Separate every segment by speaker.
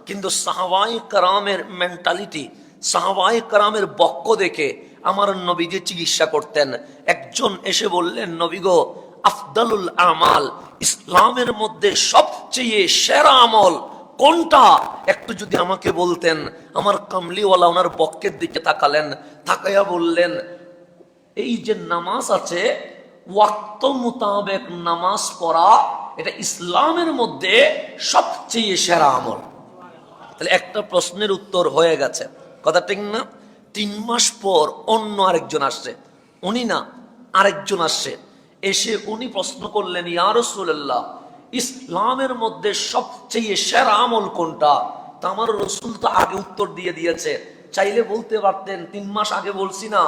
Speaker 1: কিন্তু সাহাবায়ে কেরামের মেন্টালিটি, সাহাবায়ে কেরামের বক্য দেখে আমার নবী যে চিকিৎসা করতেন। একজন এসে বললেন, নবী গো, আফদালুল আমাল, ইসলামের মধ্যে সবচেয়ে সেরা আমল কোনটা একটু যদি আমাকে বলতেন। আমার কামলিওয়ালা ওনার বক্কের দিকে তাকালেন, তাকাইয়া বললেন, এই যে নামাজ আছে, ওয়াক্ত মোতাবেক নামাজ পড়া, এটা ইসলামের মধ্যে সবচেয়ে সেরা আমল। তাহলে একটা প্রশ্নের উত্তর হয়ে গেছে, কথা ঠিক না? 3 মাস পর অন্য আরেকজন আসছে, উনি না আরেকজন আসছে, এসে উনি প্রশ্ন করলেন, ইয়া রাসূলুল্লাহ, ইসলামের মধ্যে সবচেয়ে সেরা আমল কোনটা? তা আমার রসুল তো আগে উত্তর দিয়ে দিয়েছে, চাইলে বলতে পারতেন 3 মাস আগে বলছি না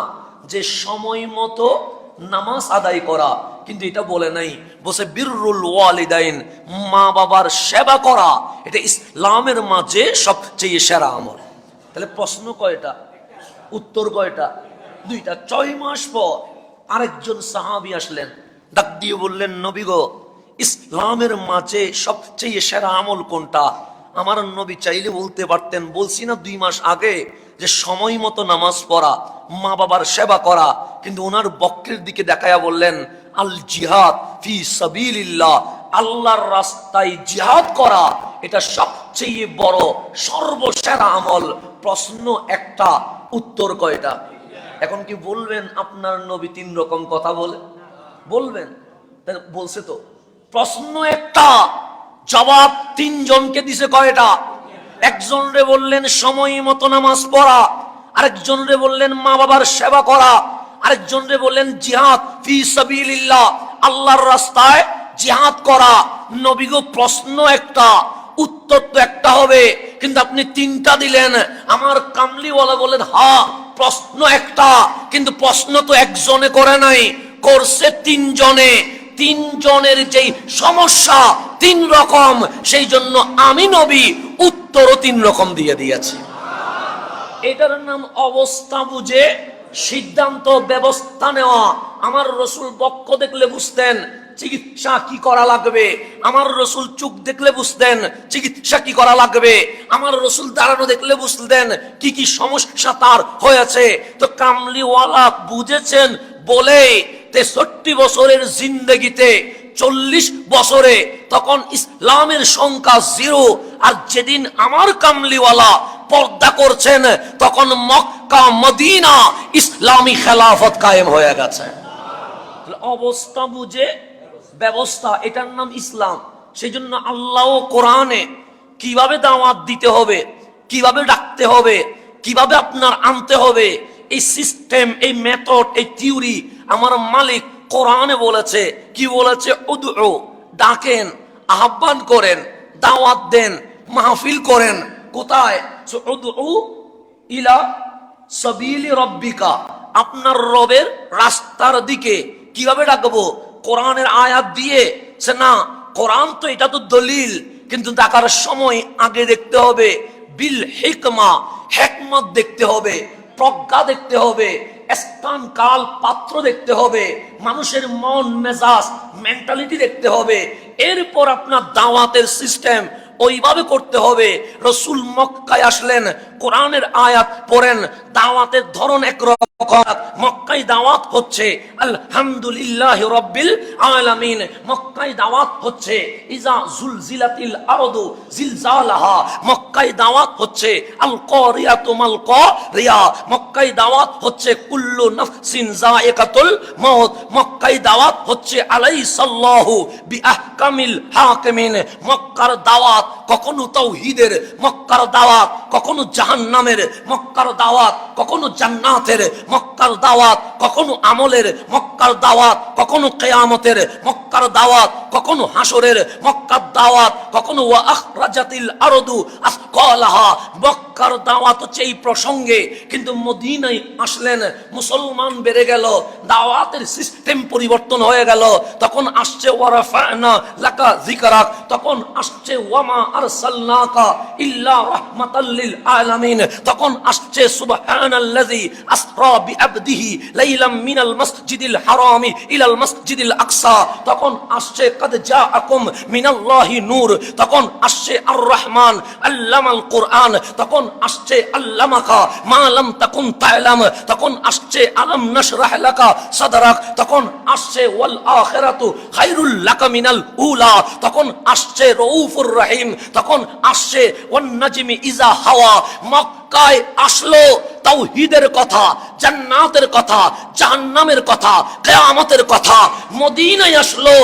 Speaker 1: যে সময় মতো নামাজ আদায় করা, কিন্তু এটা বলে নাই। বসে বিররুল ওয়ালিদাইন, মা বাবার সেবা করা, এটা ইসলামের মাঝে সবচেয়ে সেরা আমল। তাহলে প্রশ্ন কয়টা, উত্তর কয়টা? 2টা। 6 মাস পর আরেকজন সাহাবী আসলেন, ডাক দিয়ে বললেন, নবী গো, ইসলামের মাঝে সবচেয়ে সেরা আমল কোনটা? আমার নবী চাইলে বলতে পারতেন, বলছি না 2 মাস আগে যে সময় মতো নামাজ পড়া, মা বাবার সেবা করা, কিন্তু ওনার বক্রের দিকে দেখায়া বললেন, আল জিহাদ ফি সাবিলিল্লাহ, আল্লাহর রাস্তায় জিহাদ করা, এটা সবচেয়ে বড় সর্বসেরা আমল। প্রশ্ন একটা, উত্তর কয়টা? এখন কি বলবেন আপনার নবী 3 রকম কথা বলবেন? বলছে তো, প্রশ্ন একটা, জবাব 3 জনকে দিছে কয়টা? একজন রে বললেন সময় মতো নামাজ পড়া, আরেকজন রে বললেন মা বাবার সেবা করা, আরেকজন রে বললেন জিহাদ ফি সাবিলিল্লাহ, আল্লাহর রাস্তায় জিহাদ করা। নবী গো, প্রশ্ন একটা, উত্তর তো একটা হবে, কিন্তু আপনি 3টা দিলেন। আমার কামলিওয়ালা বলেন, হ্যাঁ প্রশ্ন একটা, কিন্তু প্রশ্ন তো একজনে করে নাই, করছে 3 জনে। 3 জনের যেই সমস্যা 3 রকম, সেই জন্য আমি নবী উত্তরও 3 রকম দিয়ে দিয়েছি। এটার নাম অবস্থা বুঝে সিদ্ধান্ত ব্যবস্থা নেওয়া। আমার রসুল বক্ষ দেখলে বুঝতেন চিকিৎসা কি করা লাগবে, আমার রসুল চোখ দেখলে বুঝতেন চিকিৎসা কি করা লাগবে, আমার রসুল দাঁড়ানো দেখলে বুঝতেন কি কি সমস্যা তার হয়েছে। তো কামলিওয়ালা বুঝেছেন বলে 63 বছরের জিন্দেগিতে 40 বছরে তখন ইসলামের সংখ্যা 0, আর যেদিন আমার কামলিওয়ালা পর্দা করছেন তখন মক্কা মদিনা ইসলামী খেলাফত কায়েম হয়ে গেছে। অবস্থা বুঝে ব্যবস্থা, এটার নাম ইসলাম। সেই জন্য আল্লাহ কোরআনে কিভাবে দাওয়াত দিতে হবে, কিভাবে ডাকতে হবে, কিভাবে আপনার আনতে হবে, এই সিস্টেম, এই মেথড, এই থিওরি আমার মালিক কোরআনে বলেছে। কি বলেছে? উদউ, ডাকেন, আহ্বান করেন, দাওয়াত দেন, মাহফিল করেন। কোথায়? উদউ ইলা সাবিলি রাব্বিকা, আপনার রবের রাস্তার দিকে। কিভাবে ডাকবো? কোরআনের আয়াত দিয়ে সে না, কোরআন তো এটা তো দলিল, কিন্তু ডাকার সময় আগে দেখতে হবে বিল হিকমা, হিকমত দেখতে হবে, প্রজ্ঞা দেখতে হবে, স্থান কাল পাত্র দেখতে হবে, মানুষের মন মেজাজ মেন্টালিটি দেখতে হবে। এরপর আপনার দাওয়াতের সিস্টেম ওইভাবে করতে হবে। রসুল মক্কায় আসলেন, কোরআনের আয়াত পড়েন, দাওয়াতের ধরন একরকম। মক্কায় দাওয়াত হচ্ছে আলহামদুলিল্লাহি রাব্বিল আলামিন, মক্কায় দাওয়াত হচ্ছে ইজা জুলজিলাতিল আরদু জিলজালাহা, মক্কায় দাওয়াত হচ্ছে আল কারিয়াতু মাল কারিয়া, মক্কায় দাওয়াত হচ্ছে কুল্লু নাফসিন যায়িকাতুল মাউত, মক্কায় দাওয়াত হচ্ছে আলাইসাল্লাহু বিআহকামিল হাকিমিন। মক্কার দাওয়াত কখনো তাওহীদের, মক্কার দাওয়াত কখনো জাহান্নামের, মক্কার দাওয়াত কখনো জান্নাতের, মক্কার দাওয়াত কখনো আমলের, মক্কার দাওয়াত কখনো কিয়ামতের, মক্কার দাওয়াত কখনো হাসরের, মক্কার দাওয়াত কখনো ওয়া আখরাজাতিল আরদু আসকালাহা, মক্কা মক্কার দাওয়াত হচ্ছে এই প্রসঙ্গে, কিন্তু মদিনায় আসলেন, মুসলমান বেড়ে গেল, দাওয়াতের সিস্টেম পরিবর্তন হয়ে গেল। তখন আসছে ওয়ারাফা'না লাকা যিকরাক, তখন আসছে ওয়ামা আরসালনাকা ইল্লা রাহমাতাল লিল আলামিন, তখন আসছে সুবহানাল্লাযী আসরা বিআবদিহি লাইলাম মিনাল মাসজিদিল হারামি ইলাল মাসজিদিল আকসা, তখন আসছে কাদ জাআকুম মিনাল্লাহি নূর, তখন আসছে আর রহমান আল্লামাল কোরআন, তখন আসছে আল্লামাকা মা লাম তাকুন তা'লাম, তখন আসছে আলাম নাশরাহ লাকা সাদরাক, তখন আসছে ওয়াল আখিরাতু খায়রুল লাকা মিনাল উলা, তখন আসছে রউফুর রহিম, তখন আসছে ওয়ান নাজমি ইজা হাওয়া। মক্কায় আসলো তাওহীদের কথা, জান্নাতের কথা, জাহান্নামের কথা, কিয়ামতের কথা। মদিনায় আসলো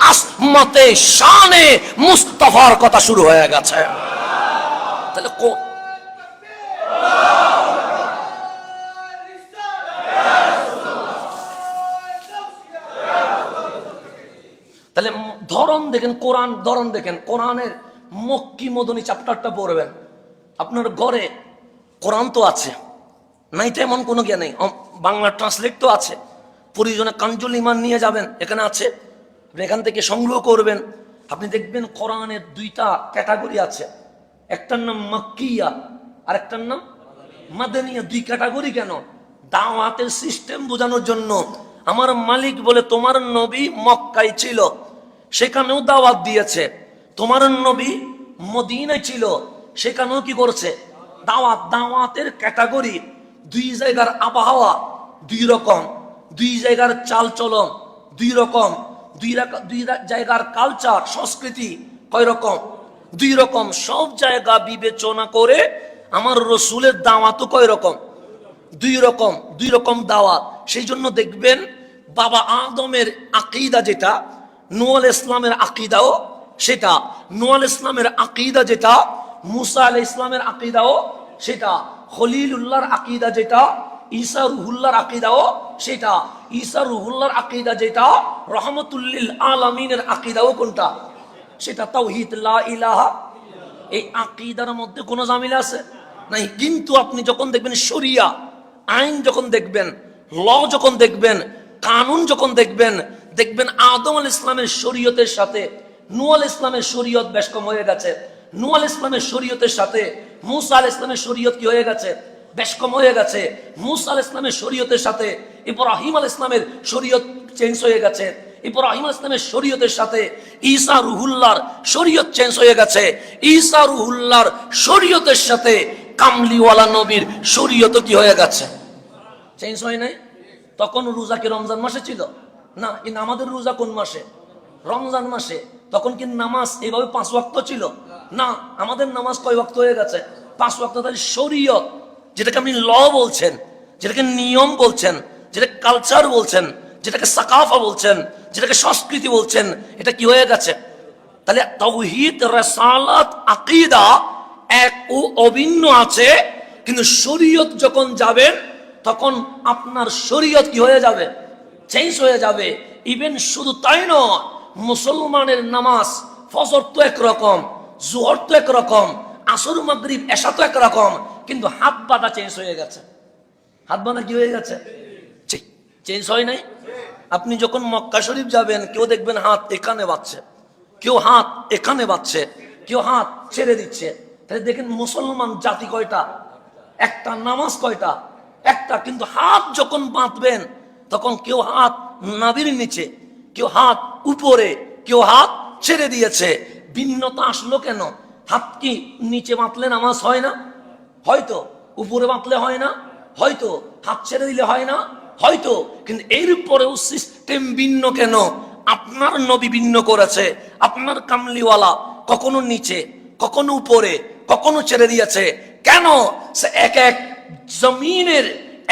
Speaker 1: আসমাতে শানে মুস্তাফার কথা শুরু হয়ে গেছে। তাহলে তাহলে ধরন দেখেন, কোরআন ধরন দেখেন। কোরআনের মক্কি মদনী চ্যাপ্টারটা পড়বেন, আপনার ঘরে কোরআন তো আছে, নাই তো এমন কোনো জ্ঞান নেই, বাংলা ট্রান্সলেট তো আছে, প্রয়োজনে কানজুল ইমান নিয়ে যাবেন, এখানে আছে, আপনি এখান থেকে সংগ্রহ করবেন। আপনি দেখবেন কোরআনের দুইটা ক্যাটাগরি আছে, একটার নাম মক্কিয়া আর একটার নাম মাদানিয়া। দুই ক্যাটাগরি কেন? দাওয়াতের সিস্টেম বোঝানোর জন্য। আমার মালিক বলে তোমার নবী মক্কায় ছিল, সেখানেও দাওয়াত দিয়েছে। তোমার নবী মদিনায় ছিল, সেখানেও কি করছে? দাওয়াত। দাওয়াতের ক্যাটাগরি, দুই জায়গার আবহাওয়া দুই রকম, দুই জায়গার চাল চলন দুই রকম, দুই জায়গার কালচার সংস্কৃতি কয় রকম? দুই রকম। সব জায়গা বিবেচনা করে আমার রসুলের দাওয়াতও কয় রকম? দুই রকম। দুই রকম দাওয়াত। সেই জন্য দেখবেন বাবা আদমের আকীদা যেটা, নূহ আলাইহিস ইসলামের আকীদাও সেটা, নূহ আলাইহিস ইসলামের আকীদা যেটা, মুসা আলাইহিস ইসলামের আকীদাও সেটা, খলিলুল্লাহর আকীদা যেটা, ঈসা রুহুল্লাহর আকীদাও সেটা, ঈসা রুহুল্লাহর আকীদা যেটা, রহমাতুল লিল আলামিনের আকীদাও কোনটা? সেটা তাওহীদ, লা ইলাহা। এই আকীদার মধ্যে কোনো ঝামেলা আছে নাই। কিন্তু আপনি যখন দেখবেন শরিয়া আইন, যখন দেখবেন ল, যখন দেখবেন কানুন, যখন দেখবেন, দেখবেন আদম আলাইহিস ইসলামের শরীয়তের সাথে নূহ আলাইহিস ইসলামের শরীয়ত বেশ কম হয়ে গেছে। নূহ আলাইহিস ইসলামের শরীয়তের সাথে মুসা আলাইহিস ইসলামের শরীয়ত কি হয়ে গেছে? বেশ কম হয়ে গেছে। মুসা আলাইহিস ইসলামের শরীয়তের সাথে ইব্রাহিম আলাইহিস ইসলামের শরীয়ত চেঞ্জ হয়ে গেছে। ইব্রাহিম আলাইহিস ইসলামের শরীয়তের সাথে ঈসা রুহুল্লাহর শরীয়ত চেঞ্জ হয়ে গেছে। ঈসা রুহুল্লাহর শরীয়তের সাথে কামলিওয়ালা নবীর শরীয়ত কি হয়ে গেছে? চেঞ্জ হয় নাই। তখন রোজা কি রমজান মাসে ছিল? না। কিন্তু আমাদের রোজা কোন মাসে? রমজান মাসে। তখন কি নামাজ এইভাবে 5 ওয়াক্ত ছিল? না। আমাদের নামাজ কয় ওয়াক্ত হয়ে গেছে? 5 ওয়াক্ত। তাহলে শরীয়ত, যেটাকে আপনি ল বলছেন, যেটাকে নিয়ম বলছেন, যেটাকে কালচার বলছেন, যেটাকে সাকাফা বলছেন, যেটাকে সংস্কৃতি বলছেন, এটা কি হয়ে গেছে? তাহলে তাওহীদ, রিসালাত, আকীদা এক ও অভিন্ন আছে। কিন্তু শরীয়ত যখন যাবেন, তখন আপনার শরীয়ত কি হয়ে যাবে? চেঞ্জ হয়ে যাবে। ইভেন শুধু তাই নয়, মুসলমানের নামাজ, ফজর তো একরকম, জোহর তো একরকম, আসর মাগরিব এশা তো একরকম, কিন্তু হাত বাঁধা চেঞ্জ হয়ে গেছে। হাত বাঁধা কি হয়ে গেছে? চেঞ্জ হয় নাই। আপনি যখন মক্কা শরীফ যাবেন, কেউ দেখবেন হাত এখানে বাঁধছে, কেউ হাত এখানে বাঁধছে, কেউ হাত ছেড়ে দিচ্ছে। তাহলে দেখেন মুসলমান জাতি কয়টা? একটা। নামাজ কয়টা? একটা। কিন্তু হাত যখন বাঁধবেন, তখন কেউ হাত নাভির নিচে, কেউ হাত উপরে, কেউ হাত ছেড়ে দিয়েছে। ভিন্নতা আসলো কেন? হাত কি নিচে বাঁধলে নামাজ হয় না? হয়তো। উপরে বাঁধলে হয় না? হয়তো। হাত ছেড়ে দিলে হয় না? হয়তো। কিন্তু এরপরেও সিস্টেম ভিন্ন কেন? আপনার নবী ভিন্ন করেছে। আপনার কামলিওয়ালা কখনো নিচে, কখনো উপরে, কখনো ছেড়ে দিয়েছে। কেন? সে এক এক জমিনের,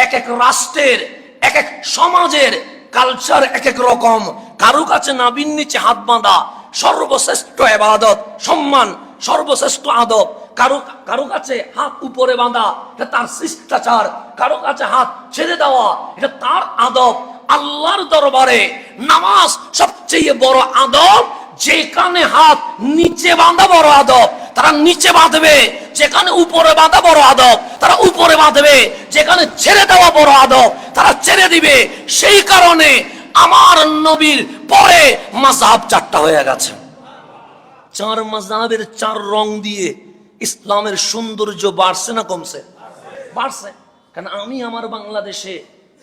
Speaker 1: এক এক রাষ্ট্রের, এক এক সমাজের কালচার এক এক রকম। কারো কাছে নাভির নিচে হাত বাঁধা সর্বশ্রেষ্ঠ ইবাদত, সম্মান, সর্বশ্রেষ্ঠ আদব। কারো কাছে হাত উপরে বাঁধা এটা তার শিষ্টাচার, কারো কাছে হাত ছেড়ে দেওয়া এটা তার আদব। আল্লাহর দরবারে নামাজ সবচেয়ে বড় আদব, যেখানে হাত নিচে বাঁধা বড় আদব। তারা নিচে বাঁধবে, যেখানে উপরে বাঁধা বড় আদব তারা উপরে বাঁধবে, যেখানে ছেড়ে দেওয়া বড় আদব তারা ছেড়ে দিবে। সেই কারণে আমার নবীর পরে মাযহাব চারটা হয়ে গেছে। চার মাযহাবের চার রং দিয়ে ইসলামের সৌন্দর্য বাড়ছে না কমছে? বাড়ছে। কারণ আমি আমার বাংলাদেশে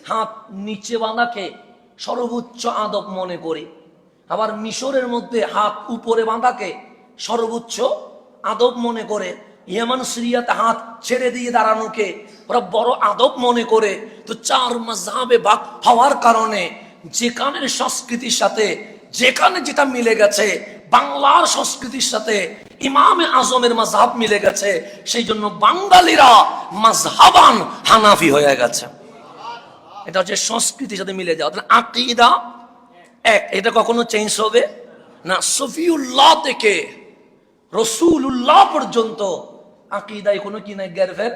Speaker 1: হাত নিচে বাঁধাকে সর্বোচ্চ আদব মনে করি, আবার মিশরের মধ্যে হাত উপরে বাঁধাকে সর্বোচ্চ আদব মনে করে, ইয়েমান সিরিয়াতে হাত ছেড়ে দিয়ে দাঁড়ানোকে ওরা বড় আদব মনে করে। তো চার মাযহাবে ভাগ হওয়ার কারণে যেখানের সংস্কৃতির সাথে যেখানে যেটা মিলে গেছে, বাংলার সংস্কৃতির সাথে ইমামে আজমের মাযহাব মিলে গেছে, সেই জন্য বাঙালিরা মাযহাবান হানাফি হয়ে গেছে। এটা হচ্ছে সংস্কৃতির সাথে মিলে যাওয়া। আকীদা এক, এটা কখনো চেঞ্জ হবে না। সফিউল্লাহ থেকে রাসূলুল্লাহ পর্যন্ত আকীদায় কোনো কি নাই, গ্যারফের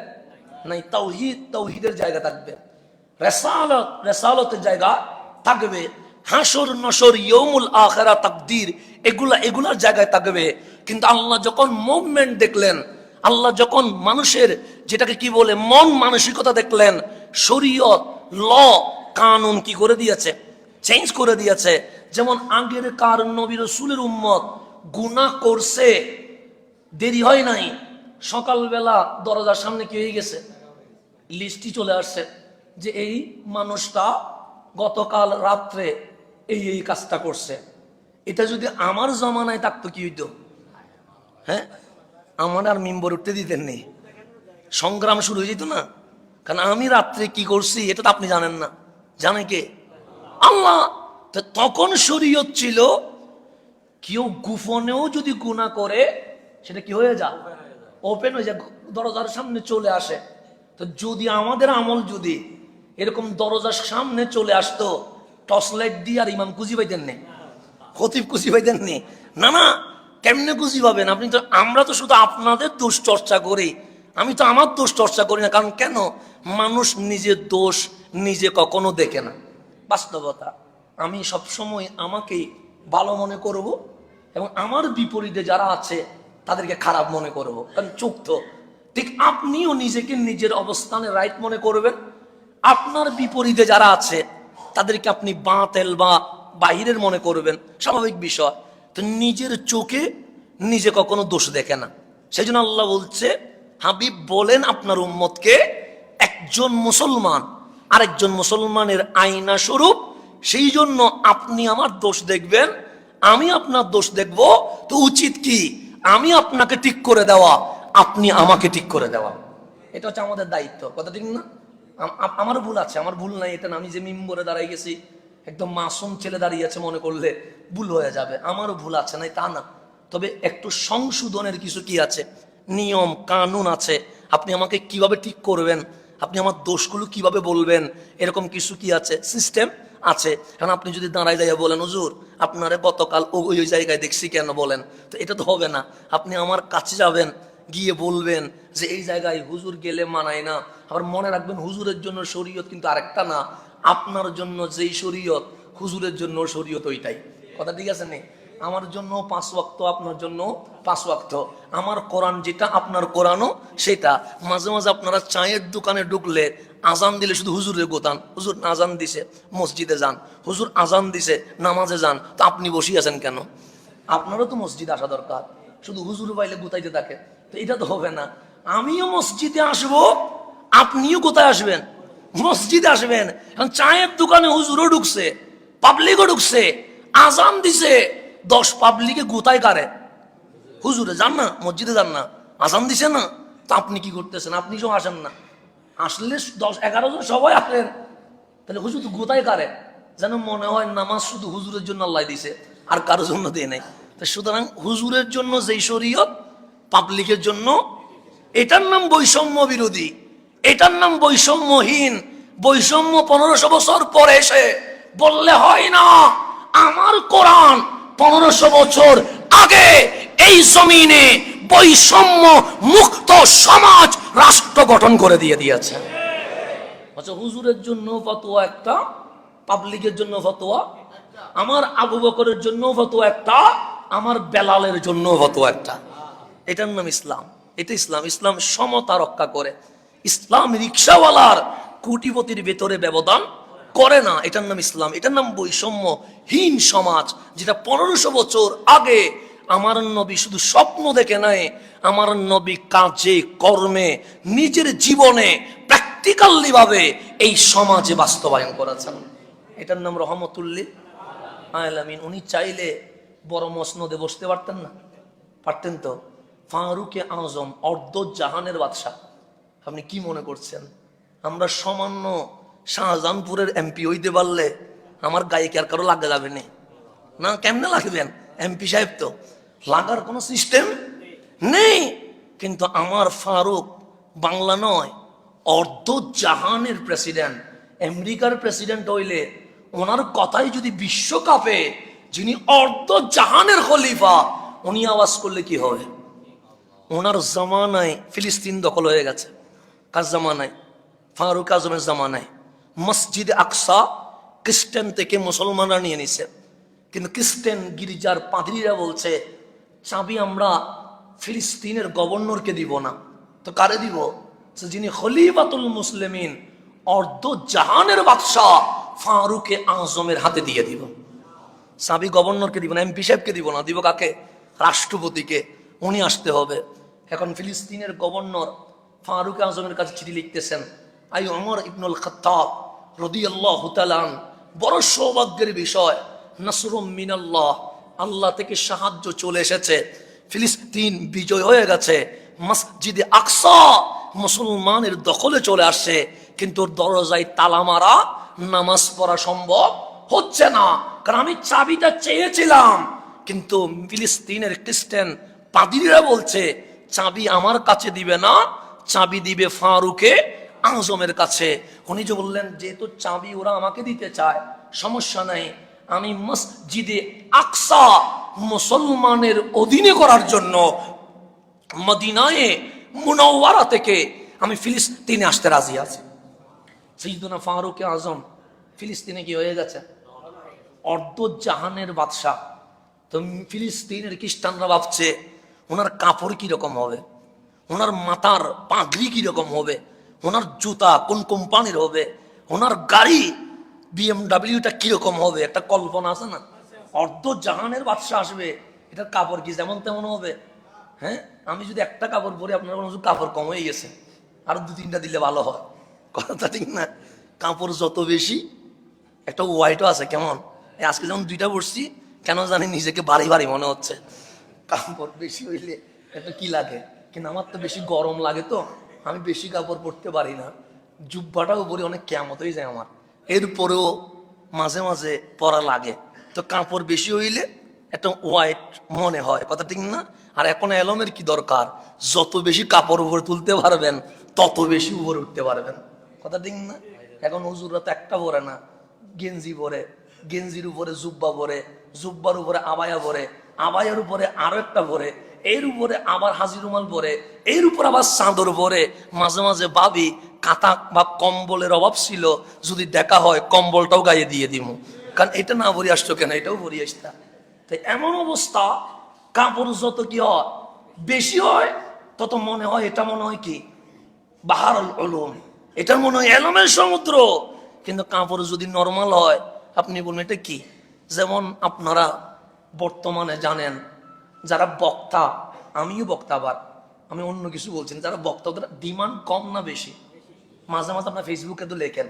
Speaker 1: নাই। তাওহীদ তাওহীদের জায়গা থাকবে, রিসালাত রিসালাতের জায়গা থাকবে, হাসর নসর ইয়াউমুল আখিরা তাকদীর এগুলার জায়গায় থাকবে। কিন্তু আল্লাহ যখন মুভমেন্ট দেখলেন, আল্লাহ যখন মানুষের যেটাকে কি বলে মন মানসিকতা দেখলেন, শরীয়ত ল কানুন কি করে দিয়েছে, চেঞ্জ করে দিয়েছে। যেমন আগের কার নবী রাসূলের উম্মত গুনাহ করছে, দেরি হয় নাই, সকালবেলা দরজার সামনে কি হয়ে গেছে, লিস্টই চলে আসছে যে এই মানুষটা গতকাল রাত্রে এই কাজটা করছে। এটা যদি আমার জমানায় থাকতো কি হইতো? হ্যাঁ, আমার আর মিম্বর উঠতে দিতেন নি, সংগ্রাম শুরু হয়ে যেত না। কারণ আমি রাত্রে কি করছি এটা তো আপনি জানেন না, জানে কে? আল্লাহ। তখন শরীয়ত ছিল কেউ গোপনেও যদি গুনাহ করে সেটা কি হয়ে যায়, ওপেন হয়ে যায়, দরজার সামনে চলে আসে। তো যদি আমাদের আমল যদি এরকম দরজার সামনে চলে আসতো, টর্চ লাইট দিয়ে আর ইমাম খুঁজি পাইতেন নি, খতিব খুঁজি পাইতেন নি, না না, কেমনে খুঁজি পাবেন আপনি? তো আমরা তো শুধু আপনাদের দোষ চর্চা করি, আমি তো আমার দোষ চর্চা করি না। কারণ কেন? মানুষ নিজের দোষ নিজে কখনো দেখে না। বাস্তবতা, আমি সবসময় আমাকেই ভালো মনে করব এবং আমার বিপরীতে যারা আছে তাদেরকে খারাপ মনে করব, কারণ চোখ তো। ঠিক আপনিও নিজেকে নিজের অবস্থানে রাইট মনে করবেন, আপনার বিপরীতে যারা আছে তাদেরকে আপনি বাতিল বা বাহিরের মনে করবেন, স্বাভাবিক বিষয়। তো নিজের চোখে নিজে কখনো দোষ দেখে না। সেই জন্য আল্লাহ বলছে, হাবিব বলেন আপনার উম্মতকে, একজন মুসলমান আরেকজন মুসলমানের আয়না স্বরূপ। সেই জন্য আপনি আমার দোষ দেখবেন, আমি আপনার দোষ দেখব। তো উচিত কি আমি আপনাকে ঠিক করে দেওয়া, আপনি আমাকে ঠিক করে দেওয়া। এটা হচ্ছে আমাদের দায়িত্ব, কথা ঠিক না? আমার ভুল আছে, আমার ভুল নাই এটা না। আমি যে মিম্বরে দাঁড়াই গেছি, একদম মাসুম ছেলে দাঁড়িয়ে আছে মনে করলে ভুল হয়ে যাবে, আমারও ভুল আছে নাই তা না। তবে একটু সংশোধনের কিছু কি আছে, নিয়ম কানুন আছে। আপনি আমাকে কিভাবে ঠিক করবেন, আপনি আমার দোষগুলো কিভাবে বলবেন, এরকম কিছু কি আছে, সিস্টেম আছে। কারণ আপনি যদি দাঁড়ায় দাঁড়িয়ে বলেন, হুজুর আপনারে গতকাল ওই জায়গায় দেখছি কেন বলেন, তো এটা তো হবে না। আপনি আমার কাছে যাবেন, গিয়ে বলবেন যে এই জায়গায় হুজুর গেলে মানায় না। আবার মনে রাখবেন, হুজুরের জন্য শরীয়ত কিন্তু আরেকটা না, আপনার জন্য যেই শরীয়ত হুজুরের জন্য শরীয়ত ওইটাই। কথা ঠিক আছে নেই? আমার জন্য 5 ওয়াক্ত, আপনার জন্য 5 ওয়াক্ত। আমার কোরআন যেটা আপনার কোরআনও সেটা। মাঝে মাঝে আপনারা চায়ের দোকানে ঢুকলে আজান দিলে শুধু হুজুরের গোতান, হুজুর আজান দিছে মসজিদে যান, হুজুর আজান দিছে নামাজে যান। তো আপনি বসে আছেন কেন? আপনারও তো মসজিদে আসা দরকার, শুধু হুজুর পাইলে গোতাইতে থাকে, তো এটা তো হবে না। আমিও মসজিদে আসবো, আপনিও কোথায় আসবেন? মসজিদে আসবেন। এখন চায়ের দোকানে হুজুরও ঢুকছে, পাবলিকও ঢুকছে, আজান দিছে, 10 পাবলিকে গোতায় কারে? হুজুরে যান না, মসজিদে যান না, আজান দিছে না, তা আপনি কি করতেছেন? আপনি সব আসেন না, আসলে 10-11 জন সবাই আসেন, তাহলে হুজুর তো গোতায় কারে? যেন মনে হয় নামাজ শুধু হুজুরের জন্য আল্লাহ দিছে, আর কারোর জন্য দিয়ে নাই। তো সুতরাং হুজুরের জন্য যেই শরীয়ত, পাবলিকের জন্য, এটার নাম বৈষম্য বিরোধী, এটার নাম বৈষম্যহীন। বৈষম্য 1500 বছর পরে এসে বললে হয় না। আমার কোরআন 1500 বছর আগে এই জমিনে বৈষম্য মুক্ত সমাজ রাষ্ট্র গঠন করে দিয়েছে। আচ্ছা, হুজুরের জন্য ফতোয়া একটা, পাবলিকের জন্য ফতোয়া, আমার আবু বকরের জন্য ফতোয়া একটা, আমার বেলালের জন্য ফতোয়া একটা। এটার নাম ইসলাম। এটা ইসলাম। ইসলাম সমতা রক্ষা করে। ইসলাম রিক্সাওয়ালার কোটিপতির ভেতরে ব্যবধান করে না। এটার নাম ইসলাম। এটার নাম বৈষম্যহীন সমাজ, যেটা 1500 বছর আগে আমার নবী শুধু স্বপ্ন দেখে নাই, আমার নবী কাজে কর্মে নিজের জীবনে প্র্যাকটিক্যালি ভাবে এই সমাজে বাস্তবায়ন করেছেন। এটার নাম রহমতুল্লিল আলামিন। উনি চাইলে বড় মসনদে বসতে পারতেন না? পারতেন তো। ফারুকে আজম, অর্ধ জাহানের বাদশাহ। আপনি কি মনে করছেন আমরা সামান্য শাহজাহানপুরের এমপি হইতে পারলে আমার গায়ে কি আর কারো লাগা যাবে না? কেমনে লাগবেন? এমপি সাহেব তো লাগার কোনো সিস্টেম নেই। কিন্তু আমার ফারুক বাংলা নয়, অর্ধ জাহানের প্রেসিডেন্ট। আমেরিকার প্রেসিডেন্ট হইলে ওনার কথাই যদি বিশ্বকাপে যিনি অর্ধ জাহানের খলিফা উনি আওয়াজ করলে কি হবে? ওনার জামানায় ফিলিস্তিন দখল হয়ে গেছে। কার জামানায়? ফারুক আজমের জামানায়। মসজিদ আকসা খ্রিস্টান থেকে মুসলমানরা নিয়ে নিছে, কিন্তু খ্রিস্টান গির্জার পাদ্রীরা বলছে চাবি আমরা ফিলিস্তিনের গভর্নরকে দিব না। তো কারে দিব? যিনি খলিফাতুল মুসলিমিন, অর্ধ জাহানের বাদশাহ ফারুকে আজমের হাতে দিয়ে দিব। চাবি গভর্নরকে দিব না, এমপি সাহেবকে দিব না। দিব কাকে? রাষ্ট্রপতিকে। উনি আসতে হবে। এখন ফিলিস্তিনের গভর্নর ফারুক আজমের কাছে চিঠি লিখতেছেন, আই ওমর ইবনুল খাত্তাব রাদিয়াল্লাহু তাআলা, বড় সৌভাগ্যের বিষয়, নাসরুম মিনাল্লাহ, আল্লাহ থেকে সাহায্য চলে এসেছে, ফিলিস্তিন বিজয় হয়ে গেছে, মসজিদে আকসা মুসলমানের দখলে চলে আসছে, কিন্তু দরজায় তালা মারা, নামাজ পড়া সম্ভব হচ্ছে না। কারণ আমি চাবিটা চেয়েছিলাম, কিন্তু ফিলিস্তিনের খ্রিস্টান পাদ্রীরা বলছে চাবি আমার কাছে দিবে না, চাবি দিবে ফারুকে আজমের কাছে। উনি যে বললেন যেহেতু চাবি ওরা আমাকে দিতে চায়, সমস্যা নাই, আমি মসজিদে আকসা মুসলমানের অধীনে করার জন্য মদিনায়ে মুনাওয়ারা থেকে আমি ফিলিস্তিনে আসতে রাজি আছি। সাইয়্যিদুনা ফারুকে আজম ফিলিস্তিনে কি হয়ে গেছে? অর্ধ জাহানের বাদশাহ। তো ফিলিস্তিনের খ্রিস্টানরা ভাবছে ওনার কাপড় কিরকম হবে, ওনার মাথার পাগড়ি কিরকম হবে, ওনার জুতা কোন কোম্পানির হবে, ওনার গাড়ি বিএমডাব্লিউটা কিরকম হবে। একটা কল্পনা আছে না? অর্ধ জাহানের বাদশাহ আসবে, এটার কাপড় কি যেমন তেমন হবে? হ্যাঁ, আমি যদি একটা কাপড় পরে আপনার কাপড় কম হয়ে গেছে, আরো 2-3টা দিলে ভালো হয়। কথাটা ঠিক না? কাপড় যত বেশি, একটা ওয়াইটও আছে কেমন, আজকে যেমন 2টা পরছি, কেন জানি নিজেকে ভারী ভারী মনে হচ্ছে। কাপড় বেশি হইলে একটা কি লাগে, কিন্তু আমার তো বেশি গরম লাগে, তো আমি বেশি কাপড় পরতে পারি না। জুব্বাটাও পরে অনেক কেমত হয়ে যায় আমার, এরপরেও মাঝে মাঝে পরা লাগে। তো কাপড় বেশি হইলে একটা ওয়াইট মনে হয়। কথা ঠিক না? আর এখন এলমের কি দরকার? যত বেশি কাপড় উপরে তুলতে পারবেন তত বেশি উপরে উঠতে পারবেন। কথা ঠিক না? এখন হুজুররা তো একটা পরে না, গেঞ্জি পরে, গেঞ্জির উপরে জুব্বা পরে, জুব্বার উপরে আবায়া পরে, আবায়ার উপরে আরো একটা পরে, এর উপরে আবার হাজির রুমাল পরে, এর উপর আবার চাদর পরে। মাঝে মাঝে ভাবি কাঁথা বা কম্বলের অভাব ছিল, যদি দেখা হয় কম্বলটাও গায়ে দিয়ে দিব, কারণ এটা না ভরি আসছো কেন, এটাও ভরি আসতা। তাই এমন অবস্থা, কাপড় যত কি হয় বেশি হয় তত মনে হয় এটা মনে হয় কি বাহারুল উলুম, এটা মনে হয় এলমের সমুদ্র। কিন্তু কাপড় যদি নরমাল হয় আপনি বলবেন এটা কি। যেমন আপনারা বর্তমানে জানেন যারা বক্তা, আমিও বক্তা, আবার আমি অন্য কিছু বলছি, যারা বক্তা ওদের ডিমান্ড কম না বেশি? মাঝে মাঝে আপনার ফেসবুকে তো লেখেন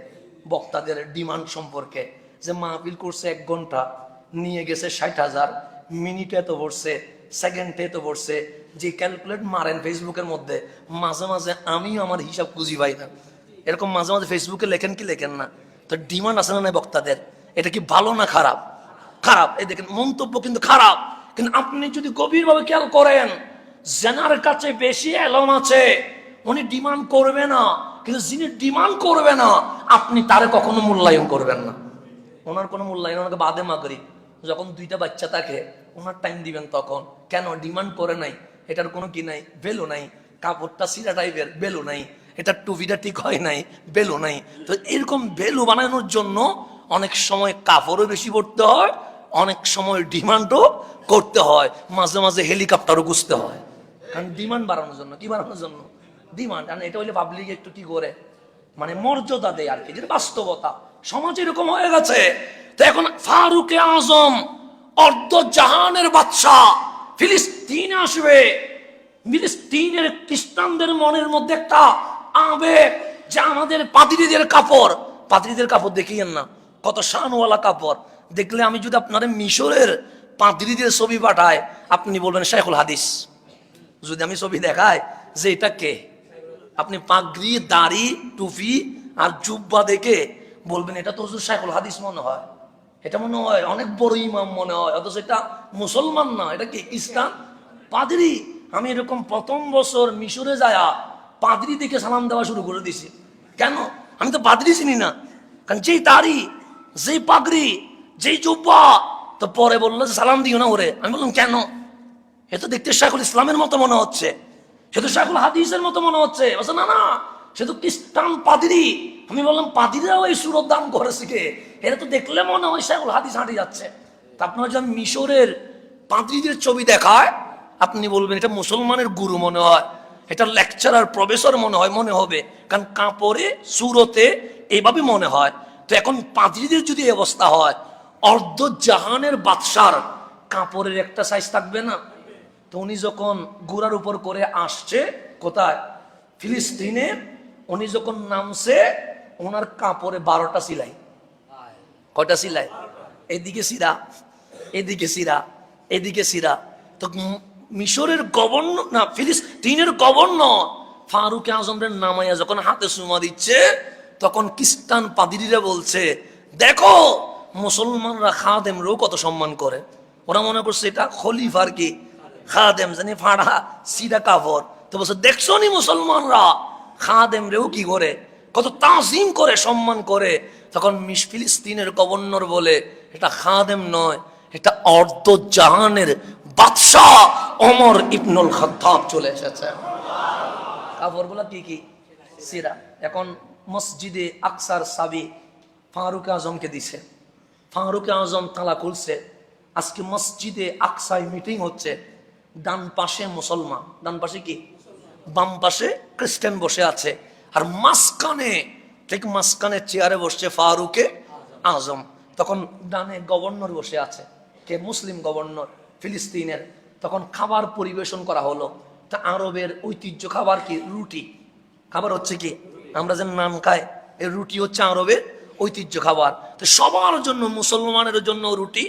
Speaker 1: বক্তাদের ডিমান্ড সম্পর্কে, যে মাহফিল করছে 1 ঘন্টা, নিয়ে গেছে 60,000, মিনিটে এত পড়ছে, সেকেন্ডে এত পড়ছে, যে ক্যালকুলেট মারেন ফেসবুকের মধ্যে। মাঝে মাঝে আমিও আমার হিসাব খুঁজি পাই না। এরকম মাঝে মাঝে ফেসবুকে লেখেন কি লেখেন না? তো ডিমান্ড আছে না বক্তাদের? এটা কি ভালো না খারাপ? খারাপ। এই দেখেন মন্তব্য কিন্তু খারাপ, কিন্তু আপনি যদি গভীরভাবে খেয়াল করেন, জেনার কাছে বেশি এলম আছে উনি ডিমান্ড করবে না, কিন্তু যিনি ডিমান্ড করবে না আপনি তারে কখনো মূল্যায়ন করবেন না। ওনার কোনো মূল্যায়ন, ওনাকে বাদে মাগরি, যখন 2টা বাচ্চা থাকে ওনার টাইম দিবেন তখন। কেন? ডিমান্ড করে নাই, এটার কোনো কি নাই, ভ্যালু নাই। কাপড়টা সিরা টাইপের, ভ্যালু নাই। এটার টুপিটা ঠিক হয় নাই, ভ্যালু নাই। তো এরকম ভ্যালু বানানোর জন্য অনেক সময় কাপড়ও বেশি পড়তে হয়, অনেক সময় ডিমান্ডও করতে হয়, মাঝে মাঝে হেলিকপ্টারও গুছতে হয়। কারণ ডিমান্ড বাড়ানোর জন্য। কি বাড়ানোর জন্য? ডিমান্ড। কারণ এটা হইলে পাবলিক একটু কি করে, মানে মর্যাদা দেয় আর কি, যেটা বাস্তবতা। সমাজ এরকম হয়ে গেছে। তো এখন ফারুকে আজম অর্ধ জাহানের বাদশাহ ফিলিস্তিনে আসবে। ফিলিস্তিনের খ্রিস্টানদের মনের মধ্যে একটা আবেগ যে আমাদের পাদ্রীদের কাপড়, পাদ্রীদের কাপড় দেখিয়েন না কত শানওয়ালা কাপড়। দেখলে আমি যদি আপনার মিশরের পাদ্রীদের ছবি পাঠায়, আপনি বলবেন শাইখুল হাদিস। যদি আমি ছবি দেখাই যে এটা কে, আপনি পাগড়ি, দাড়ি, টুপি আর জুব্বা দেখে বলবেন এটা তো হুজুর শাইখুল হাদিস মনে হয়, এটা মনে হয় অনেক বড় ইমাম মনে হয়, অথচ এটা মুসলমান না, এটা কি খ্রিস্টান পাদ্রী। আমি এরকম প্রথম বছর মিশরে যায়া পাদ্রী দেখে সালাম দেওয়া শুরু করে দিছি। কেন? আমি তো পাদ্রী চিনি না। কারণ যেই দাড়ি, যেই পাগড়ি, যেই জুব্বা, তো পরে বললো যে সালাম দিও না ওরে। আমি বললাম কেন? এ তো দেখতে শাইখুল ইসলামের মতো মনে হচ্ছে, সে তো শাইখুল হাদিসের মতো মনে হচ্ছে। বলছে না না, সে তো খ্রিস্টান পাদ্রী। আমি বললাম পাদ্রীরাও এই সুরত দান করেছে কে? এরা তো দেখলে মনে হয় শাইখুল হাদিস হাঁটি যাচ্ছে। তা আপনার যখন মিশরের পাদ্রীদের ছবি দেখায়, আপনি বলবেন এটা মুসলমানের গুরু মনে হয়, এটা লেকচারার প্রফেসর মনে হয়, মনে হবে। কারণ কাপড়ে সুরতে এইভাবে মনে হয়। তো এখন পাদ্রীদের যদি অবস্থা হয়, অর্ধ জাহানের বাদশার কাপড়ের একটা সাইজ থাকবে না? তো উনি যখন ঘোড়ার উপর করে আসছে কোথায়, ফিলিস্তিনে, উনি যখন নামছে ওনার কাপড়ে 12টা সিলাই। কয়টা সিলাই? এদিকে সিরা, এদিকে সিরা, এদিকে সিরা। তো মিশরের গভর্নর না, ফিলিস্তিনের গভর্নর ফারুকে আজমের নামাইয়া যখন হাতে চুমা দিচ্ছে, তখন খ্রিস্টান পাদ্রীরা বলছে দেখো মুসলমানরা খাদেমরাও কত সম্মান করে। ওরা মনে করছে এটা খলিফার কি খাদেম, জানি ফাড়া সিরা কাপড়। তো বলছে দেখছো নি মুসলমানরা খাদেমরেও কি করে, কত তাজিম করে, সম্মান করে। তখন ফিলিস্তিনের গভর্নর বলে এটা খাদেম নয়, এটা অর্ধ জাহানের বাদশাহ ওমর ইবনুল খাত্তাব চলে এসেছে। কাপড়গুলা কি কি? সিরা। এখন মসজিদে আকসার চাবি ফারুক আজমকে দিছে। ফারুক আজম তালা খুলছে। আজকে মসজিদে আকসায় মিটিং হচ্ছে। ডান পাশে মুসলমান, ডান পাশে কি, বাম পাশে খ্রিস্টান বসে আছে। আর মাঝখানে, ঠিক মাঝখানে চেয়ারে বসছে ফারুকে আজম। তখন ডানে গভর্নর বসে আছে, কে, মুসলিম গভর্নর ফিলিস্তিনের। তখন খাবার পরিবেশন করা হলো। তা আরবের ঐতিহ্য খাবার কি? রুটি। খাবার হচ্ছে কি, আমরা যে নান খাই, এই রুটি হচ্ছে আরবের ঐতিহ্য খাবার। তো সবার জন্য, মুসলমানের জন্য রুটি,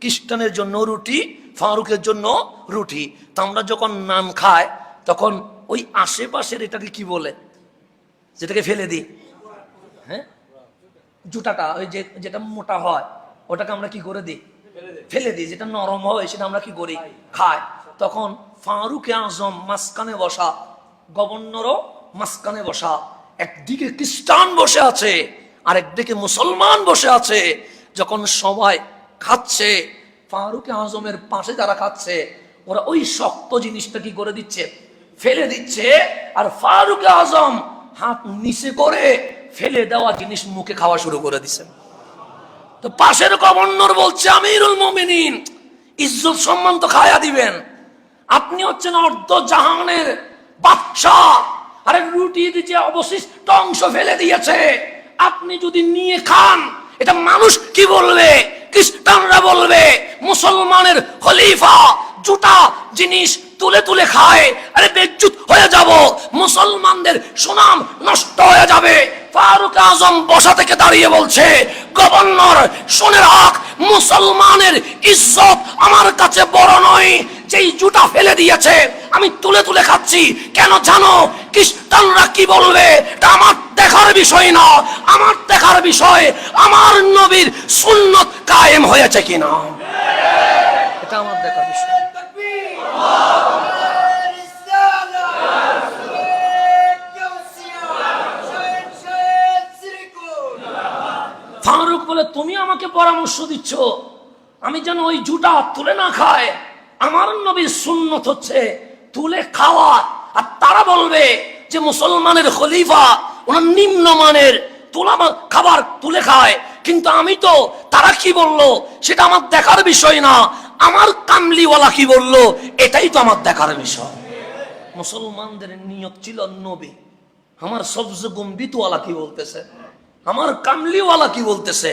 Speaker 1: খ্রিস্টানের জন্য রুটি, ফারুকের জন্য রুটি। তা আমরা যখন নান খাই তখন ওই আশেপাশের এটাকে কি বলে, যেটাকে ফেলে দিই, হ্যাঁ, জুটাটা, ওই যে যেটা মোটা হয় ওটাকে আমরা কি করে দিই, ফেলে দিই। যেটা নরম হয় সেটা আমরা কি করি, খাই। তখন ফারুক আজম মাঝখানে বসা, গভর্নরও মাঝখানে বসা, একদিকে খ্রিস্টান বসে আছে আর একদিকে মুসলমান বসে আছে। যখন সবাই খাচ্ছে, ফারুক আজমের পাশে যারা খাচ্ছে ওরা ওই শক্ত জিনিসটা কি করে দিচ্ছে, ফেলে দিচ্ছে। আর ফারুক আজম হাত নিচে করে ফেলে দেওয়া জিনিস মুখে খাওয়া শুরু করে দিচ্ছে। তো পাশের গভর্নর বলছে আমিরুল মুমিনিন, ইজ্জত সম্মান তো খায়া দিবেন, আপনি হচ্ছেন অর্ধ জাহানের বাদশাহ। আরে রুটির যে অবশিষ্ট অংশ ফেলে দিয়েছে, আপনি যদি নিয়ে খান এটা মানুষ কি বলবে, খ্রিস্টানরা বলবে মুসলমানের খলিফা জুটা জিনিস তুলে তুলে খায়, আরে বেজ্জুত হয়ে যাব, মুসলমানদের সুনাম নষ্ট হয়ে যাবে। ফারুক আজম বসা থেকে দাঁড়িয়ে বলছে গভর্নর শুনে রাখ, মুসলমানের ইজ্জত আমার কাছে বড় নয়। যেই জুতা ফেলে দিয়েছে আমি তুলে তুলে খাচ্ছি, কেন জানো? খ্রিস্টানরা কি বলবে এটা আমার দেখার বিষয় না, আমার দেখার বিষয় আমার নবীর সুন্নত কায়েম হয়েছে কিনা, এটা আমার দেখার বিষয়। ফারুক বলে তুমি আমাকে পরামর্শ দিচ্ছ আমি যেন ওই জুতা তুলে না খায়, আমার নবীর সুন্নত হচ্ছে তুলে খাওয়া। আর তারা বলবে যে মুসলমানের খলিফা ওনার নিম্নমানের তোলা খাবার তুলে খায়, কিন্তু আমি তো, তারা কি বললো সেটা আমার দেখার বিষয় না, আমার কামলিওয়ালা কি বললো এটাই তো আমার দেখার বিষয়। মুসলমানদের নিয়ত ছিল নবী। আমার সবজে গম্বিতওয়ালা কি বলতেছে, আমার কামলিওয়ালা কি বলতেছে,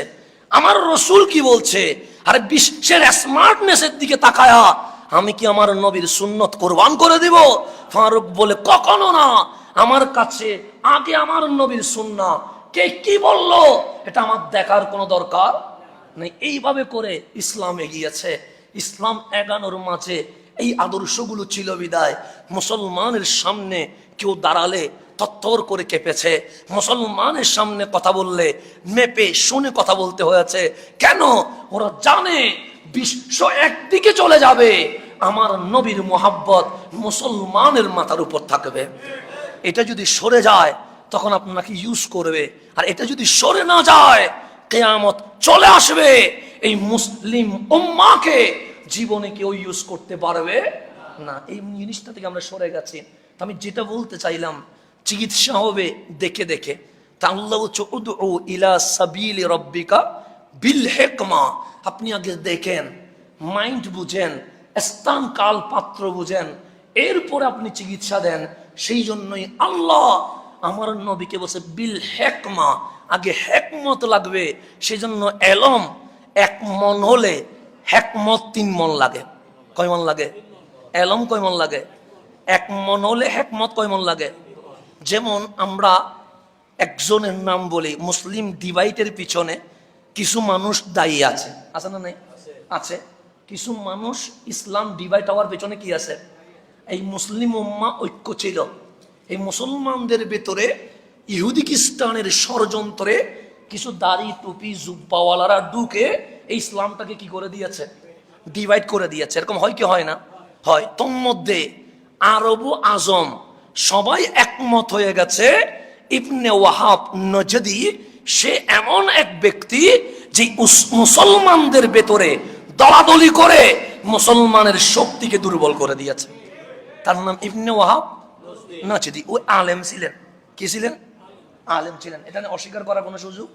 Speaker 1: আমার রসুল কি বলছে। আরে বিশ্বের স্মার্টনেসের দিকে তাকায়া আমি কি আমার নবীর সুন্নত কোরবান করে দিব? ফারুক বলে কখনো না, আমার কাছে আগে আমার নবীর সুন্নাহ, কে কি বললো এটা আমার দেখার কোনো দরকার নেই। এইভাবে করে ইসলাম এগিয়েছে। ইসলাম এগানোর মাঝে এই আদর্শগুলো ছিল বিদায় মুসলমানের সামনে কেউ দাঁড়ালে তত্তর করে কেঁপেছে, মুসলমানের সামনে কথা বললে মেপে শুনে কথা বলতে হয়েছে। কেন? ওরা জানে বিশ্ব একদিকে চলে যাবে, আমার নবীর মোহাব্বত মুসলমানের মাথার উপর থাকবে। এটা যদি সরে যায় তখন আপনাকে ইউজ করবে, আর এটা যদি সরে না যায় কিয়ামত চলে আসবে, এই মুসলিম উম্মাহকে জীবনে কেউ ইউজ করতে পারবে না। এই জিনিসটা থেকে আমরা সরে গেছি। আমি যেটা বলতে চাইলাম, চিকিৎসা হবে দেখে দেখে। তা আল্লাহ বলছে উদউ ইলা সাবিলি রাব্বিকা বিল হিকমা। আপনি আগে দেখেন, মাইন্ড বুঝেন, স্থান কাল পাত্র বুঝেন, এরপরে আপনি চিকিৎসা দেন। সেই জন্যই আল্লাহ আমার নবীকে বলছে বিল হিকমা, আগে হিকমত লাগবে। সেই জন্য এলম 1 মন হলে হিকমত 3 মন লাগে। কয় মন লাগে? এলম কয় মন লাগে? 1 মন হলে হিকমত কয় মন লাগে? যেমন আমরা একজনের নাম বলি, মুসলিম ডিভাইডের পিছনে কিছু মানুষ দায়ী আছে, আছে না নাই? আছে। কিছু মানুষ ইসলাম ডিভাইড হওয়ার পিছনে কি আছে? এই মুসলিম উম্মাহ ঐক্য ছিল। এই মুসলমানদের ভেতরে ইহুদি খ্রিস্টানের ষড়যন্ত্রে কিছু দাড়ি টুপি জুব্বাওয়ালারা ঢুকে এই ইসলামটাকে কি করে দিয়েছে? ডিভাইড করে দিয়েছে। এরকম হয় কি হয় না? হয়। তোর মধ্যে আরব আজম সবাই একমত হয়ে গেছে ইবনে ওয়াহাব নজদি সে এমন এক ব্যক্তি যে মুসলমানদের ভেতরে দলাদলি করে মুসলমানের শক্তিকে দুর্বল করে দিয়েছে। তার নাম ইবনে ওয়াহাব নজদি। ওই আলেম ছিলেন। কি ছিলেন? আলেম ছিলেন। এটা অস্বীকার করার কোনো সুযোগ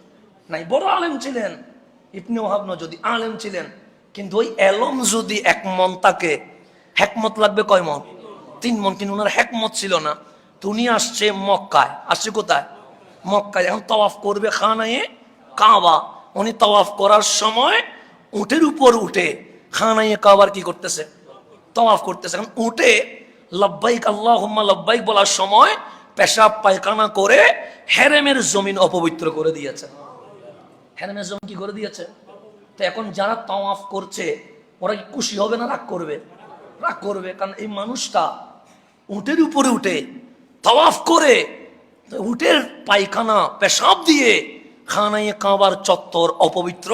Speaker 1: নাই। বড় আলেম ছিলেন ইবনে ওয়াহাব নজদি, আলেম ছিলেন। কিন্তু ওই এলম যদি 1 মন থাকে, হেকমত লাগবে কয় মন? 3 মন। কিন্তু ওনার হেকমত ছিল না। তো উনি আসছে মক্কায়। আসছে কোথায়? মক্কায়। এখন তাওয়াফ করবে খানায়ে কাবা। উনি তাওয়াফ করার সময় উটের উপর উঠে খানায়ে কাবার কি করতেছে? তাওয়াফ করতেছে। এখন উঠে লব্বাইক আল্লাহুম্মা লব্বাইক বলার সময় পেশাব পায়খানা করে হেরেমের জমিন অপবিত্র করে দিয়েছে। হেরেমের জমিন কি করে দিয়েছে? তো এখন যারা তাওয়াফ করছে ওরা কি খুশি হবে না রাগ করবে? রাগ করবে। কারণ এই মানুষটা উটের উপরে উঠে তাওয়াফ করে উটের পায়খানা পেশাব দিয়ে খানায়ে কাবার চত্বর অপবিত্র।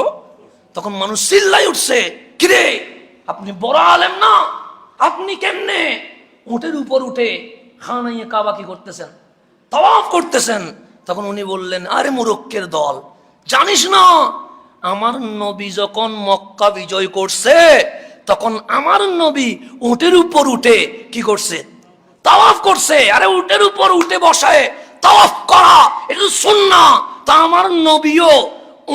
Speaker 1: তখন মানুষ চিল্লাই উঠছে, কিরে আপনি বড় আলেম না, আপনি কেমনে উটের উপর উঠে খানায়ে কাবা কি করতেছেন? তাওয়াফ করতেছেন। তখন উনি বললেন, আরে মুরুক্কের দল, জানিস না আমার নবী যখন মক্কা বিজয় করছে তখন আমার নবী উটের উপর উঠে কি করছে? তাওয়াফ করছে। আরে উটের উপর উঠে বসায় তাওয়াফ করা এটা সুন্নাহ। তা আমার নবীও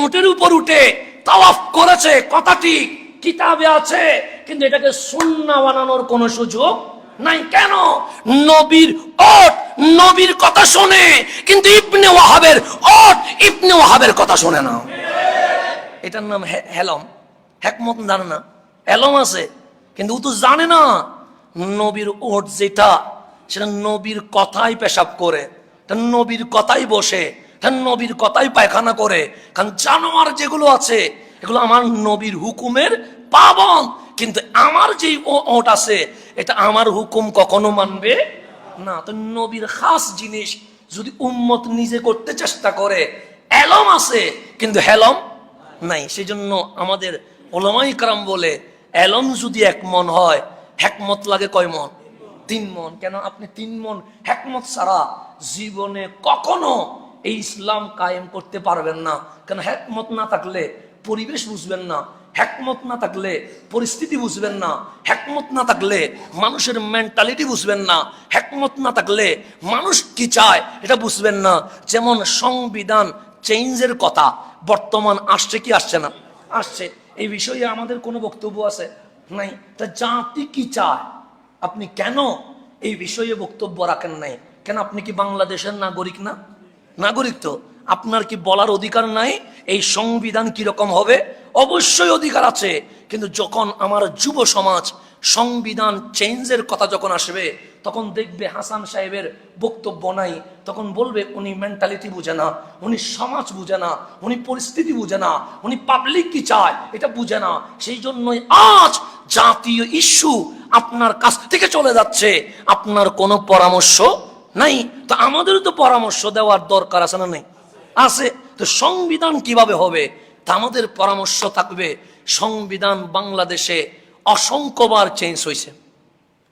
Speaker 1: উটের উপর উঠে তাওয়াফ করেছে, কথা ঠিক, কিতাবে আছে। কিন্তু এটাকে সুন্নাহ বানানোর কোনো সুযোগ নাই। কেন? নবীর ওট নবীর কথা শোনে, কিন্তু ইবনে ওয়াহাবের ওট ইবনে ওয়াহাবের কথা শোনে না। এটার নাম হেলম। হেকমত জানে না। এলম আছে কিন্তু ও তো জানে না নবীর ওট যেটা সেটা নবীর কথাই পেশাব করে, নবীর কথাই বসে, নবীর কথাই পায়খানা করে। কারণ জানোয়ার যেগুলো আছে এগুলো আমার নবীর হুকুমের পাবন, কিন্তু আমার যে ওট আছে এটা আমার হুকুম কখনো মানবে না। তো নবীর খাস জিনিস যদি উম্মত নিজে করতে চেষ্টা করে, এলম আছে কিন্তু হেলম নাই। সেই জন্য আমাদের উলামায়ে কেরাম বলে এলম যদি 1 মন হয়, হেকমত লাগে কয় মন? 3 মন। কেন? আপনি 3 মন হেকমত ছাড়া জীবনে কখনো এই ইসলাম কায়েম করতে পারবেন না। কেন? হেকমত না থাকলে পরিবেশ বুঝবেন না, হেকমত না থাকলে পরিস্থিতি বুঝবেন না, হেকমত না থাকলে মানুষের মেন্টালিটি বুঝবেন না, হেকমত না থাকলে মানুষ কি চায় এটা বুঝবেন না। যেমন সংবিধান চেঞ্জের কথা বর্তমান আসছে কি আসছে না? আসছে। এই বিষয়ে আমাদের কোনো বক্তব্য আছে নাই। তা জাতি কি চায়? আপনি কেন এই বিষয়ে বক্তব্য রাখেন নাই কেন? আপনি কি বাংলাদেশের নাগরিক না? নাগরিক তো। আপনার কি বলার অধিকার নাই এই সংবিধান কিরকম হবে? অবশ্যই অধিকার আছে। কিন্তু যখন আমার যুব সমাজ সংবিধান চেঞ্জের কথা যখন আসবে, তখন দেখবে হাসান সাহেবের বক্তব্য নাই, তখন বলবে উনি মেন্টালিটি বুঝে না, উনি সমাজ বুঝে না, উনি পরিস্থিতি বুঝে না, উনি পাবলিক কি চায় এটা বুঝে না। সেই জন্যই আজ জাতীয় ইস্যু আপনার কাছ থেকে চলে যাচ্ছে, আপনার কোনো পরামর্শ নাই। তো আমাদেরও তো পরামর্শ দেওয়ার দরকার আছে না? নেই? আছে। তো সংবিধান কিভাবে হবে তা আমাদের পরামর্শ থাকবে। সংবিধান বাংলাদেশে অসংখ্যবার চেঞ্জ হয়েছে,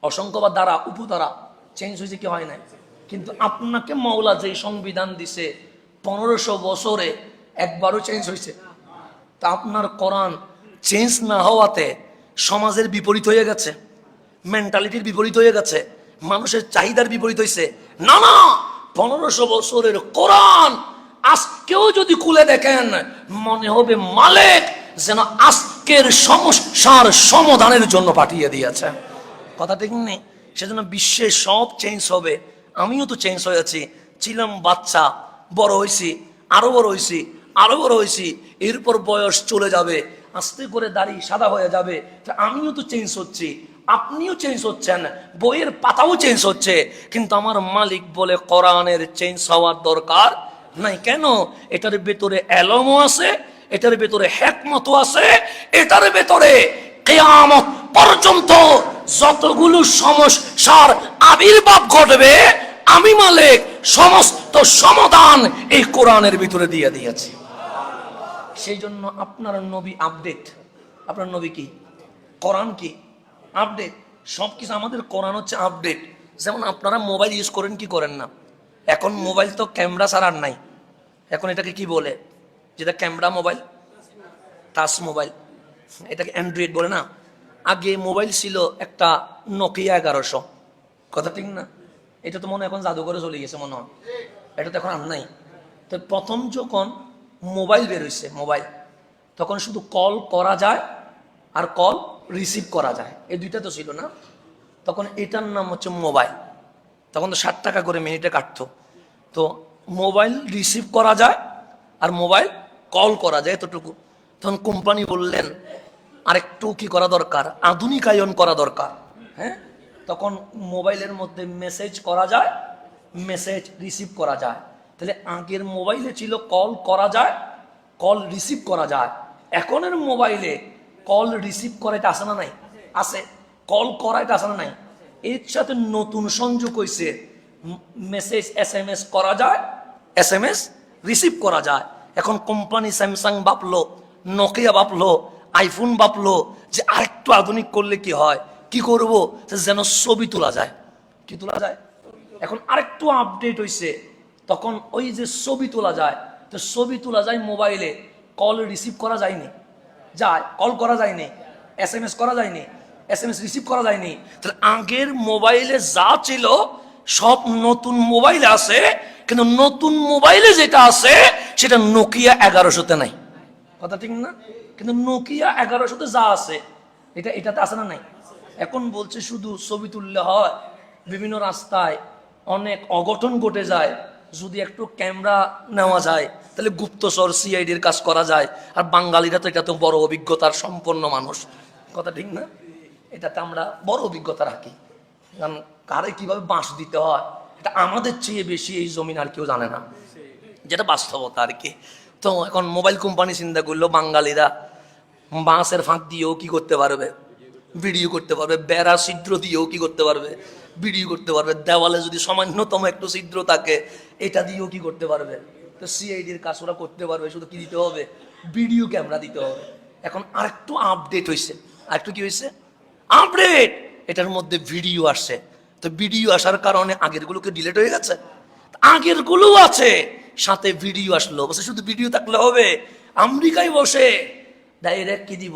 Speaker 1: অসংখ্যবার দ্বারা উপদ্বারা চেঞ্জ হয়েছে, কি হয় নাই? কিন্তু আপনাকে মাওলা যে সংবিধান দিছে 1500 বছরে একবারও চেঞ্জ হয়েছে? তা আপনার কোরআন চেঞ্জ না হওয়াতে সমাজের বিপরীত হয়ে গেছে, মেন্টালিটির বিপরীত হয়ে গেছে, মানুষের চাহিদার বিপরীত হয়েছে? না না, 1500 বছরের কোরআন আজকেও যদি খুলে দেখেন মনে হবে মালিক যেন আজকের সমস্যার সমাধানের জন্য পাঠিয়ে দিয়েছে। কথা ঠিক নেই? সেজন্য বিশ্বে সব চেঞ্জ হবে। আমিও তো চেঞ্জ হয়েছি, ছিলাম বাচ্চা, বড় হয়েছি, আরো বড় হয়েছি, আরো বড় হয়েছি, এরপর বয়স চলে যাবে, আস্তে করে দাড়ি সাদা হয়ে যাবে। আমিও তো চেঞ্জ হচ্ছি, আপনিও চেঞ্জ হচ্ছেন, বইয়ের পাতাও চেঞ্জ হচ্ছে, কিন্তু আমার মালিক বলে কোরআনের চেঞ্জ হওয়ার দরকার নাই। কেন? এটার ভেতরে এলমও আছে, এটার ভেতরে হিকমতও আছে, এটার ভেতরে কিয়ামত পর্যন্ত যতগুলো সমস্যার আবির্ভাব ঘটবে আমি মালিক সমস্ত সমাধান এই কোরআনের ভিতরে দিয়ে দিয়েছি। সেই জন্য আপনার নবী আপডেট। আপনার নবী কি? কোরআন কি? আপডেট। সবকিছু আমাদের কোরআন হচ্ছে আপডেট। যেমন আপনারা মোবাইল ইউজ করেন কি করেন না? এখন মোবাইল তো ক্যামেরা ছাড়া আর নাই। এখন এটাকে কি বলে? যেটা ক্যামেরা মোবাইল, টাচ মোবাইল, এটাকে অ্যান্ড্রয়েড বলে না? আগে মোবাইল ছিল একটা নোকিয়া 1100। কথা ঠিক না? এটা তো মনে হয় এখন জাদুঘরে চলে গেছে মনে হয়, এটা তো এখন আর নাই। তো প্রথম যখন মোবাইল বের হয়েছে, মোবাইল, তখন শুধু কল করা যায় আর কল রিসিভ করা যায়, এই দুইটা তো ছিল না? তখন এটার নাম হচ্ছে মোবাইল। তখন তো 60 টাকা করে মিনিটে কাটতো। তো মোবাইল রিসিভ করা যায় আর মোবাইল কল করা যায়, এতটুকু। তখন কোম্পানি বললেন আরেকটু কি করা দরকার, আধুনিকায়ন করা দরকার। হ্যাঁ, তখন মোবাইলের মধ্যে মেসেজ করা যায়, মেসেজ রিসিভ করা যায়। তাহলে আগের মোবাইলে ছিল কল করা যায়, কল রিসিভ করা যায়। এখনের মোবাইলে কল রিসিভ করা, এটা আসে না? নাই? আছে। কল করা, এটা আসে না? নাই? এর সাথে নতুন সংযোগ হয়েছে, মেসেজ SMS করা যায়, SMS রিসিভ করা যায়। এখন কোম্পানি স্যামসাং ভাবলো, নোকিয়া ভাবলো, আইফোন ভাবলো যে আরেকটু আধুনিক করলে কি হয়, কি করব, যেন ছবি তোলা যায়। কি তোলা যায়? এখন আরেকটু আপডেট হয়েছে, তখন ওই যে ছবি তোলা যায়, তো ছবি তোলা যায় মোবাইলে, কল রিসিভ করা যায়নি, যায়, কল করা যায়নি, SMS করা যায়নি, SMS রিসিভ করা যায়নি। তাহলে আগের মোবাইলে যা ছিল সব নতুন মোবাইলে আছে, কিন্তু নতুন মোবাইলে যেটা আছে সেটা নোকিয়া 1100-তে নাই। কথা ঠিক না? কিন্তু নোকিয়া 1100-তে যা আছে এটাতে আছে না? নাই? এখন বলছে শুধু ছবি তুললে হয়, বিভিন্ন রাস্তায় অনেক অঘটন ঘটে যায়, যদি একটু ক্যামেরা নেওয়া যায় তাহলে গুপ্তচর CID-র কাজ করা যায়। আর বাঙালিরা তো এটা তো বড় অভিজ্ঞতার সম্পন্ন মানুষ। কথা ঠিক না? এটাতে আমরা বড় অভিজ্ঞতা রাখি, কারণ কারে কিভাবে বাঁশ দিতে হয় এটা আমাদের চেয়ে বেশি এই জমিন আর কেউ জানে না, যেটা বাস্তবতা আর কি। তো এখন মোবাইল কোম্পানি চিন্তা করলো বাঙালিরা বাঁশের ফাঁক দিয়েও কি করতে পারবে, ভিডিও করতে পারবে, বেড়া ছিদ্র দিয়েও কি করতে পারবে, ভিডিও করতে পারবে, দেওয়ালে যদি সামান্যতম একটু ছিদ্র থাকে এটা দিয়েও কি করতে পারবে। তো CID-র কাজ ওরা করতে পারবে, শুধু কি দিতে হবে, ভিডিও ক্যামেরা দিতে হবে। এখন আরেকটু আপডেট হয়েছে, আরেকটু কি হয়েছে, আপডেট, এটার মধ্যে ভিডিও আসছে। তো ভিডিও আসার কারণে আগেরগুলোকে ডিলিট হয়ে গেছে, আগেরগুলো আছে সাথে ভিডিও আসলো। বসে শুধু ভিডিও থাকলে হবে? আমেরিকায় বসে ডাইরেক্ট কি দিব,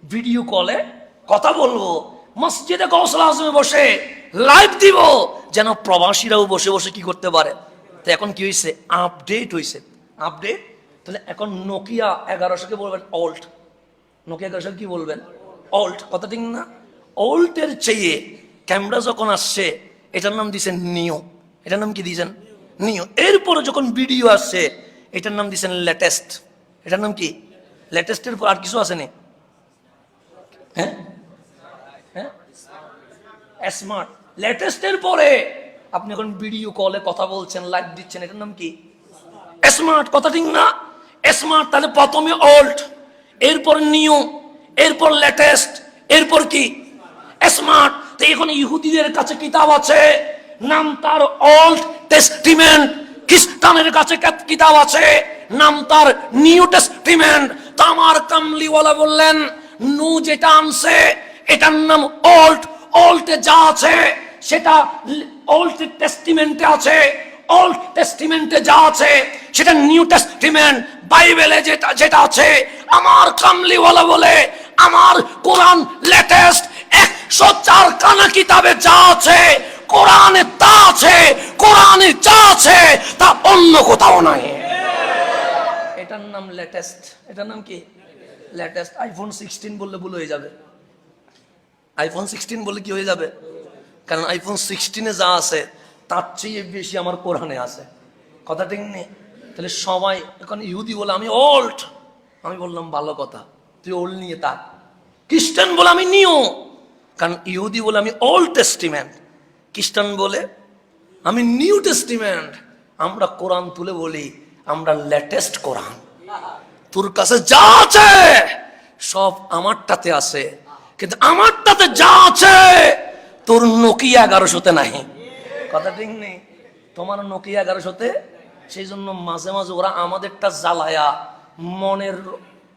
Speaker 1: ভিডিও কলে কথা বলবো, মসজিদে গৌসুল আজমে বসে লাইভ দিব, যেন প্রবাসীরাও বসে বসে কি করতে পারে। তো এখন কি হয়েছে, আপডেট হয়েছে, আপডেট। তাহলে এখন নোকিয়া 1100-কে বলবেন অল্ট, নোকিয়া 1100 কি বলবেন, অল্ট। কথা ঠিক না? অল্টের চেয়ে ক্যামেরা যখন আসছে এটার নাম দিয়েছেন নিও, এটার নাম কি দিয়েছেন? নিও। এরপরে যখন ভিডিও আসছে এটার নাম দিয়েছেন লেটেস্ট, এটার নাম কি? লেটেস্টের পর আর কিছু আসেনি? হ্যাঁ হ্যাঁ, স্মার্ট। লেটেস্টের পরে আপনি এখন ভিডিও কলে কথা বলছেন, লাইভ দিচ্ছেন, এটার নাম কি? স্মার্ট। কথা ঠিক না? স্মার্ট। তাহলে প্রথমে ওল্ড, এরপর নিউ, এরপর লেটেস্ট, এরপর কি? স্মার্ট। তো এখন ইহুদিদের কাছে কিতাব আছে, নাম তার ওল্ড টেস্টিমেন্ট। খ্রিস্টানের কাছে কিতাব আছে, নাম তার নিউ টেস্টিমেন্ট। তো আমার কামলিওয়ালা বললেন নু যেটা আনছে এটার নাম ওল্ড। ওল্ডে যা আছে সেটা ওল্ড টেস্টিমেন্টে আছে, ওল্ড টেস্টিমেন্টে যা আছে সেটা নিউ টেস্টিমেন্ট। বাইবেলে যেটা যেটা আছে, আমার কামলিওয়ালা বলে আমার কোরআন লেটেস্ট। 104 খানা কিতাবে যা আছে কোরআনে তা আছে, কোরআনে যা আছে তা অন্য কোথাও নাই। এটার নাম লেটেস্ট। এটার নাম কি? লেটেস্ট। আইফোন 16 বললে ভুল হয়ে যাবে। আইফোন 16 বলে কি হয়ে যাবে? কারণ আইফোন 16-এ যা আছে তার চেয়ে বেশি আমার কোরআনে আছে। কথা ঠিক নেই? তাহলে সবাই এখন ইহুদি বলে আমি ওল্ড, আমি বললাম ভালো কথা, তুই ওল্ড নিয়ে থাক। খ্রিস্টান বলে আমি নিউ, কারণ ইহুদি বলে আমি ওল্ড টেস্টিমেন্ট, খ্রিস্টান বলে আমি নিউ টেস্টিমেন্ট। আমরা কোরআন তুলে বলি আমরা লেটেস্ট কোরআন। তোর কাছে যা আছে সব আমারটাতে আছে, কিন্তু আমারটাতে যা আছে তোর নোকিয়া 1100-তে নাই। কথা ঠিক নেই? তোমার নোকিয়া 1100-তে, সেই জন্য মাঝে মাঝে ওরা আমাদেরটা জ্বালায়া মনের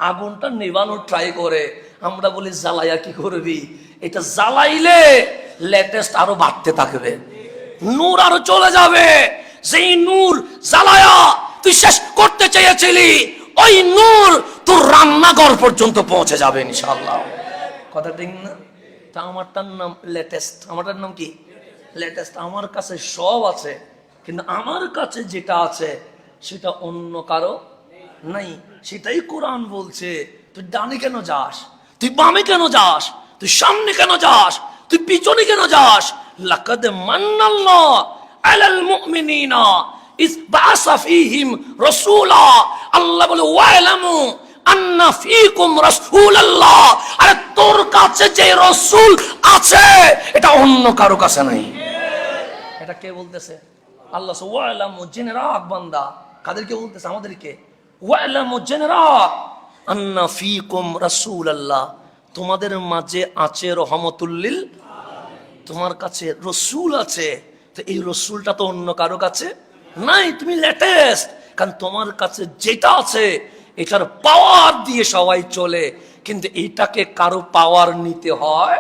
Speaker 1: আগুনটা নেভানোর ট্রাই করে। আমরা বলি জ্বালায়া কি করবি? এটা জ্বালাইলে লেটেস্ট আরো বাড়তে থাকবে, নূর আরো চলে যাবে। যেই নূর জ্বালায়া তুই শেষ করতে চেয়েছিলি ওই নূর তোর রান্নাঘর পর্যন্ত পৌঁছে যাবে ইনশাআল্লাহ। কথা ঠিক না? তা আমারটার নাম লেটেস্ট। আমারটার নাম কি? লেটেস্ট। আমার কাছে সব আছে, কিন্তু আমার কাছে যেটা আছে সেটা অন্য কারো নাই। সেটাই কোরআন বলছে। তুই ডানে কেন যাস? তুই বামে কেন যাস? তুই সামনে কেন যাস? তুই পিছনে কেন যাস? লাকাদ মান্নাল্লাহু আলাল মুমিনিনা ইজ বাআসা ফীহিম রাসূলা। আল্লাহ বলে ওয়ালামু আন্না ফীকুম রাসূলুল্লাহ। আরে তোর কাছে যে রাসূল আছে এটা অন্য কারো কাছে নাই। এটা কে বলতেছে? আল্লাহ। ওয়ালামু, জেনে রাখ বান্দা। কাদেরকে বলতেছে? আমাদেরকে। ওয়ালামু, জেনে রাখ আন্না ফীকুম রাসূলুল্লাহ, তোমাদের মাঝে আছে রহমতুল লিল। তোমার কাছে রসুল আছে, তো এই রসুলটা তো অন্য কারো কাছে নাই। তুমি লেটেস্ট, কারণ তোমার কাছে যেটা আছে এটার পাওয়ার দিয়ে সবাই চলে, কিন্তু এইটাকে কারো পাওয়ার নিতে হয়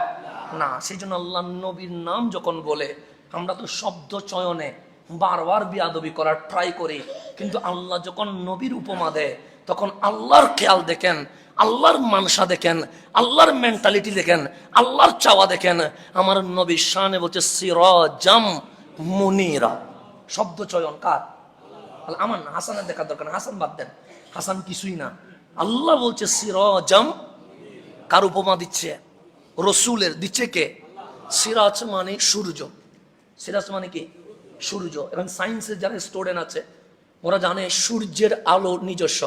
Speaker 1: না। সেই জন্য আল্লাহ নবীর নাম যখন বলে, আমরা তো শব্দ চয়নে বারবার বিয়াদবি করার ট্রাই করি, কিন্তু আল্লাহ যখন নবীর উপমা দেয় তখন আল্লাহর খেয়াল দেখেন, আল্লাহর মানসা দেখেন, আল্লাহর মেন্টালিটি দেখেন, আল্লাহর চাওয়া দেখেন। আমার নবীর শানে বলছে সিরাজাম মুনিরা। শব্দ চয়ন কার? আমার না, হাসানের দেখার দরকার না, হাসান বাদ দেন, হাসান কিছুই না। আল্লাহ বলছে সিরাজাম। কার উপমা দিচ্ছে? রসুলের। দিচ্ছে কে? সিরাজ মানে সূর্য। সিরাজ মানে কি? সূর্য। এখন সায়েন্সের যারা স্টুডেন্ট আছে ওরা জানে সূর্যের আলো নিজস্ব।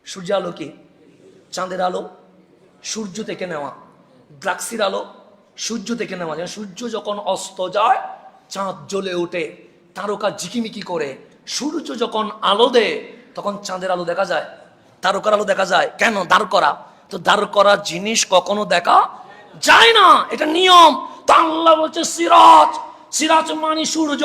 Speaker 1: সূর্যের আলো কি? চাঁদের আলো সূর্য থেকে নেওয়া, গ্যালাক্সির আলো সূর্য থেকে নেওয়া। যেমন সূর্য যখন অস্ত যায় চাঁদ জ্বলে ওঠে, তারকা ঝিকিমিকি করে। সূর্য যখন আলো দেয় তখন চাঁদের আলো দেখা যায়, তারকার আলো দেখা যায়। কেন? দাঁড় করা। তো দাঁড় করা জিনিস কখনো দেখা যায় না, এটা নিয়ম। তো আল্লাহ বলছে সিরাজ। সিরাজ মানে সূর্য।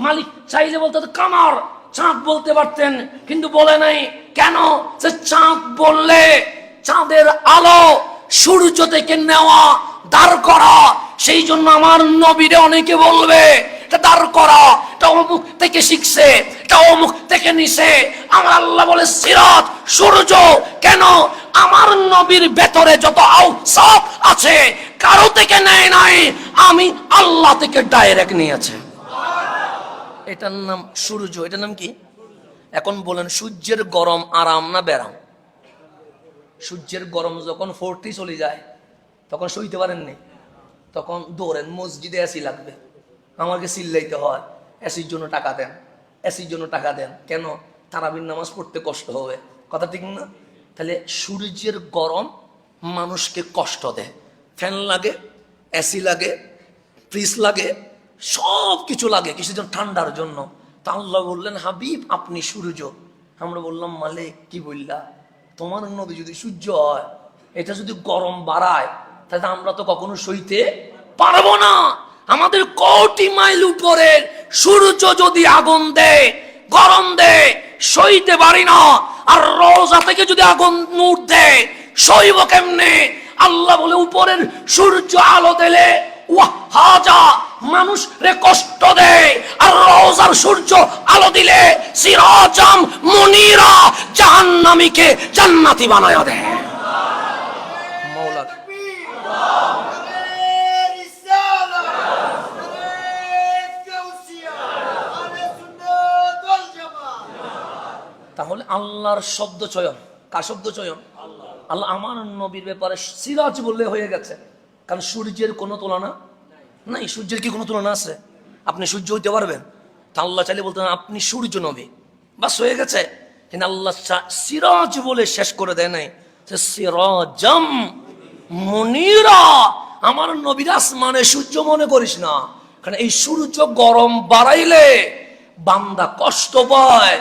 Speaker 1: মালিক চাইলে বলতে কামার, চাঁদ বলতে পারতেন, কিন্তু বলে নাই। কেন? সে চাঁদ বললে চাঁদের আলো সূর্য থেকে নেওয়া, দাঁড় করা। সেই জন্য আমার নবীরে অনেকে বলবে এটা দাঁড় করা, এটা অমুক থেকে শিখছে, এটা অমুক থেকে নিছে। আমার আল্লাহ বলে সিরাজ, সূর্য। কেন? আমার নবীর ভেতরে যত আওসাফ আছে কারো থেকে নেয় নাই, আমি আল্লাহ থেকে ডাইরেক্ট নিয়েছে। এটার নাম সূর্য। এটার নাম কি? এখন বলেন সূর্যের গরম আরাম না ব্যারাম? সূর্যের গরম যখন 40 চলে যায় তখন সইতে পারেননি, তখন দৌড়েন, মসজিদে এসি লাগবে, আমাকে চিল্লাইতে হয়, এসির জন্য টাকা দেন, এসির জন্য টাকা দেন। কেন? তারাবির নামাজ পড়তে কষ্ট হবে, কথা ঠিক না? তাহলে সূর্যের গরম মানুষকে কষ্ট দেয়, ফ্যান লাগে, এসি লাগে, ফ্রিজ লাগে, সব কিছু লাগে কিছুর জন্য, ঠান্ডার জন্য। তা আল্লাহ বললেন, হাবিব আপনি সূর্য। আমরা বললাম, মালিক কি বললা? তোমার নবী যদি সূর্য হয়, এটা যদি গরম বাড়ায়, তাহলে আমরা তো কখনো সইতে পারবো না। আমাদের কোটি মাইল উপরে সূর্য যদি আগুন দেয়, গরম দেয়, সইতে পারি না। আর রোজা থেকে যদি আগুন নূর দেয়, সইব কেমনে? আল্লাহ বলে, উপরের সূর্য আলো দিলে হাজা মানুষ রে কষ্ট দেয়, আর রোজার সূর্য আলো দিলে সিরাজাম মুনিরা জাহান্নামীকে জান্নাতি বানায়া দেয়। মাওলা তাহলে আল্লাহর শব্দ চয়ন, কার শব্দ চয়ন? আল্লাহ আমার নবীর ব্যাপারে সিরাজ বললে হয়ে গেছে, কারণ সূর্যের কোনো তুলনা নাই। সূর্যের কি কোনো তুলনা আছে? আপনি সূর্য হইতে পারবেন? তা আল্লাহ চাইলে বলতেন আপনি সূর্য নবী, বাস হয়ে গেছে। কিন্তু আল্লাহ সিরাজ বলে শেষ করে দেয় নাই, সিরাজাম মুনিরা। আমার নবীর আসমানে সূর্য মনে করিস না, কারণ এই সূর্য গরম বাড়াইলে বান্দা কষ্ট পায়,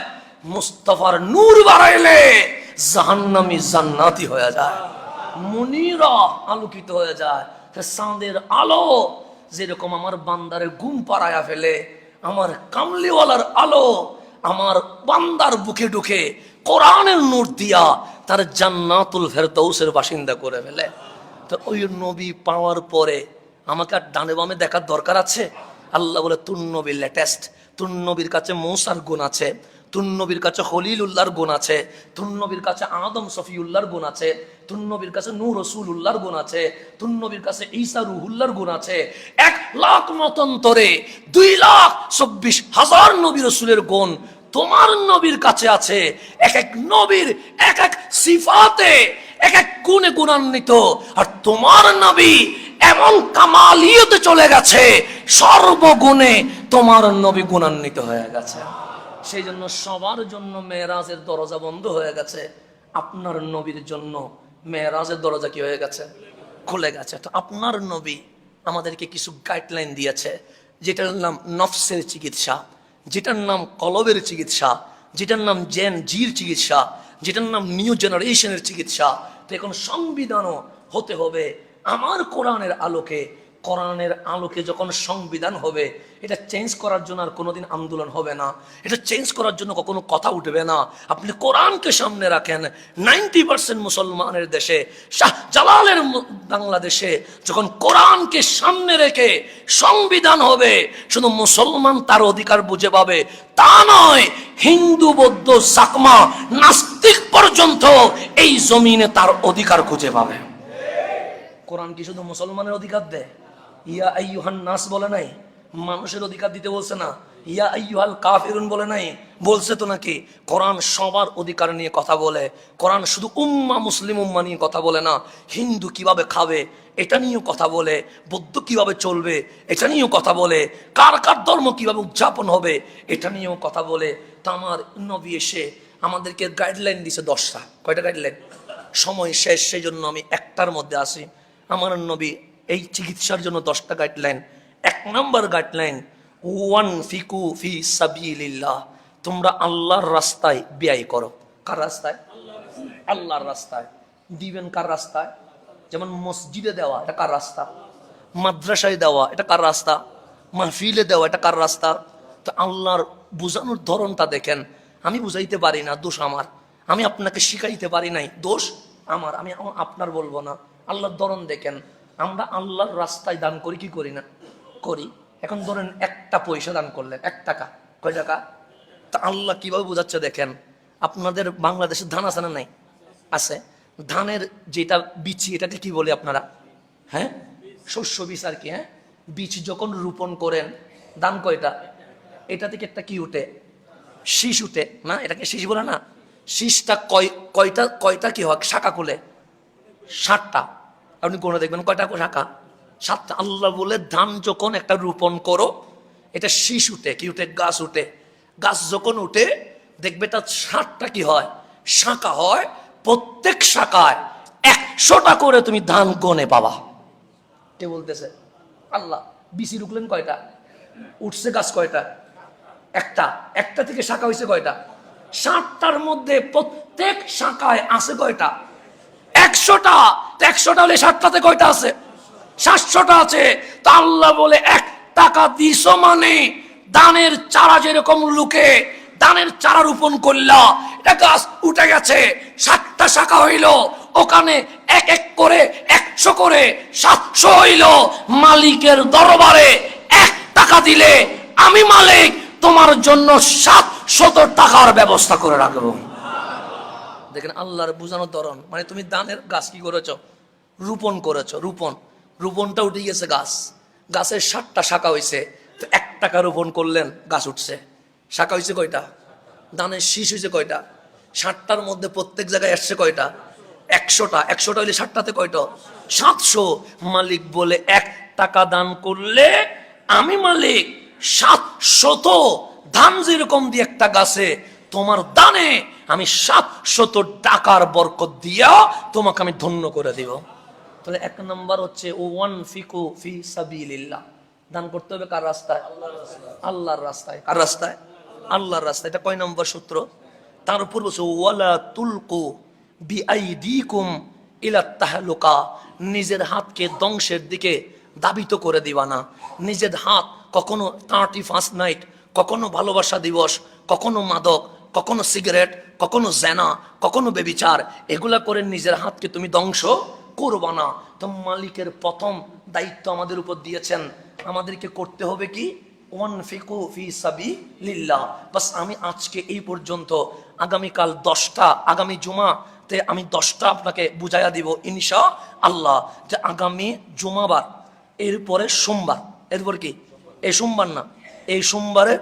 Speaker 1: মুস্তাফার নূর বাড়াইলে জাহান্নামী জান্নাতি হয়ে যায়, মুনিরা আলোকিত হয়ে যায়। চাঁদের আলো যেরকম আমার বান্দারে ঘুম পাড়ায়া ফেলে, আমার কামলিওয়ালার আলো আমার বান্দার বুকে ঢুকে কোরআনের নূর দিয়া তার জান্নাতুল ফেরদাউসের বাসিন্দা করে ফেলে। তো ওই নবী পাওয়ার পরে আমাকে আর ডানে বামে দেখার দরকার আছে? আল্লাহ বলে, তুর নবী লেটেস্ট, তুর নবীর কাছে মূসার গুণ আছে, তুর নবীর কাছে খলিলুল্লাহর গুণ আছে, তুর নবীর কাছে আদম সফিউল্লাহর গুণ আছে, তুর নবীর কাছে নূর রাসূলুল্লাহর গুণ আছে, তুর নবীর কাছে ঈসা রুহুল্লাহর গুণ আছে। 1,00,000 মতান্তরে 2,24,000 নবী রাসূলের গুণ তোমার নবীর কাছে আছে। এক এক নবীর এক এক সিফাতে এক এক গুণে গুণান্বিত, আর তোমার নবী এমন কামালিয়তে চলে গেছে, সর্বগুণে তোমার নবী গুণান্বিত হয়ে গেছে। সেই জন্য সবার জন্য মেরাজের দরজা বন্ধ হয়ে গেছে, আপনার নবীর জন্য মেরাজের দরজা কি হয়ে গেছে? খুলে গেছে। তো আপনার নবী আমাদেরকে কিছু গাইডলাইন দিয়েছে, যেটার নাম নফসের চিকিৎসা, যেটার নাম কলবের চিকিৎসা, যেটার নাম জেন জির চিকিৎসা, যেটার নাম নিউ জেনারেশনের চিকিৎসা। তো এখন সংবিধানও হতে হবে আমার কোরআনের আলোকে। কোরআনের আলোকে যখন সংবিধান হবে, এটা চেঞ্জ করার জন্য আর কোনোদিন আন্দোলন হবে না, এটা চেঞ্জ করার জন্য কখনো কথা উঠবে না। আপনি কোরআনকে সামনে রাখেন। 90% মুসলমানের দেশে, শাহজালালের বাংলাদেশে যখন কোরআনকে সামনে রেখে সংবিধান হবে, শুধু মুসলমান তার অধিকার বুঝে পাবে তা নয়, হিন্দু বৌদ্ধ চাকমা নাস্তিক পর্যন্ত এই জমিনে তার অধিকার খুঁজে পাবে। কোরআন কি শুধু মুসলমানের অধিকার দেয়? ইয়া আইয়ুহান নাস বলে নাই? মানুষের অধিকার দিতে বলছে না? ইয়া আইয়ুহাল কাফিরুন বলে নাই? বলছে তো নাকি? কোরআন সবার অধিকার নিয়ে কথা বলে। কোরআন শুধু উম্মা, মুসলিম উম্মা নিয়ে কথা বলে না, হিন্দু কিভাবে খাবে এটা নিয়েও কথা বলে, বৌদ্ধ কিভাবে চলবে এটা নিয়েও কথা বলে, কার কার ধর্ম কিভাবে উদযাপন হবে এটা নিয়েও কথা বলে। তা আমার নবী এসে আমাদেরকে গাইডলাইন দিছে 10টা। কয়টা গাইডলাইন? সময় শেষ, সেই জন্য আমি একটার মধ্যে আসি। আমার নবী এই চিকিৎসার জন্য 10টা গাইডলাইন। 1 নম্বর গাইডলাইন, ওয়ানফিকু ফি সাবিলিল্লাহ, তোমরা আল্লাহর রাস্তায় ব্যয় করো। কার রাস্তায়? আল্লাহর রাস্তায়। দিবেন কার রাস্তায়? যেমন মসজিদে দেওয়া, এটা কার রাস্তা? মাদ্রাসায় দেওয়া, এটা কার রাস্তা? মাহফিলে দেওয়া, এটা কার রাস্তা? তো আল্লাহর বুঝানোর ধরনটা দেখেন। আমি বুঝাইতে পারি না, দোষ আমার। আমি আপনাকে শিখাইতে পারি নাই, দোষ আমার। আমি আপনার বলবো না। আল্লাহর ধরন দেখেন। আমরা আল্লাহর রাস্তায় দান করি কি করি না? করি। এখন ধরেন 1টা পয়সা দান করলেন, 1 টাকা। কয় টাকা? তা আল্লাহ কিভাবে বোঝাচ্ছে দেখেন। আপনাদের বাংলাদেশে ধান আছে না? নাই? আছে। ধানের যেটা বিচি, এটাকে কি বলে আপনারা? হ্যাঁ, শস্য বীজ আর কি। হ্যাঁ, বীজ যখন রোপণ করেন, ধান কয়টা? এটা থেকে একটা কি উঠে? শীষ উঠে না? এটাকে শীষ বলে না? শীষটা কয়টা কি হয়? শাখা খুলে 7টা। আপনি কোনে দেখবেন কয়টা শাখা? সাতটা। আল্লাহ বলে ধান যখন একটা রোপণ করো, এটা শীষ উঠে, কি উঠে? গাছ উঠে। গাছ যখন উঠে দেখবে তার 7টা কি হয়? শাখা হয়। প্রত্যেক শাখায় 100টা করে তুমি ধান গনে পাবা। কে বলতেছে? আল্লাহ। বিচি রুকলেন কয়টা? উঠছে গাছ কয়টা? একটা। একটা থেকে শাখা হয়েছে কয়টা? 7টার মধ্যে প্রত্যেক শাখায় আছে কয়টা? 100টা। 100টা হলে 7টাতে কয়টা আছে? 700টা আছে। তা আল্লাহ বলে 1 টাকা দিছো মানে দানের চারা যেরকম লুকে দানের চারা রোপণ করলা, এটা গাছ উঠে গেছে, 7টা শাখা হইল, ওখানে এক এক করে 100 করে 700 হইল। মালিকের দরবারে 1 টাকা দিলে আমি মালিক তোমার জন্য 700 টাকার ব্যবস্থা করে রাখবো। দেখেন আল্লাহর বুঝানোর ধরন। মানে তুমি দানের গাছ কি করেছো? রোপণ করেছো। রোপণটা উঠে গেছে গাছ, গাছের 7টা শাখা হয়েছে। তো 1 টাকা রোপণ করলেন, গাছ উঠছে। শাখা হয়েছে কয়টা? দানের শীষ হয়েছে কয়টা? 7টার মধ্যে প্রত্যেক জায়গায় আসছে কয়টা? 100টা। 100টা হইলে 7টাতে কয়টা? 700। মালিক বলে 1 টাকা দান করলে আমি মালিক 700 ধান যেরকম দিয়ে একটা গাছে, তোমার দানে আমি 700 টাকার বরকত দিয়া তোমাকে আমি ধন্য করে দিব। তাহলে 1 নম্বর হচ্ছে ওয়ানফিকু ফি সাবিলিল্লাহ। দান করতে হবে কার রাস্তায়? আল্লাহর রাস্তায়। কার রাস্তায়? আল্লাহর রাস্তায়। এটা কয় নম্বর সূত্র? তার উপর বলছে ওয়ালা তুলকু বিআইদিকুম ইলা তাহলুকা। নিজের হাতকে ধ্বংসের দিকে দাবিত করে দিবা না। নিজের হাত কখনো 31 নাইট, কখনো ভালোবাসা দিবস, কখনো মাদক, কখনো সিগারেট, কখনো জেনা, কখনো বেবিচার, এগুলা করে নিজের হাতকে তুমি ধ্বংস করবা না। তো মালিকের প্রথম দায়িত্ব আমাদের উপর দিয়েছেন, আমাদেরকে করতে হবে কি? ওয়ানফিকু ফি সাবিলিল্লাহ। বাস আমি আজকে এই পর্যন্ত। আগামীকাল 10টা, আগামী জুমাতে আমি 10টা আপনাকে বুঝাইয়া দিব ইনশাআল্লাহ। যে আগামী জুমাবার, এরপরে সোমবার, এরপর কি? এই সোমবার না, এই সোমবারের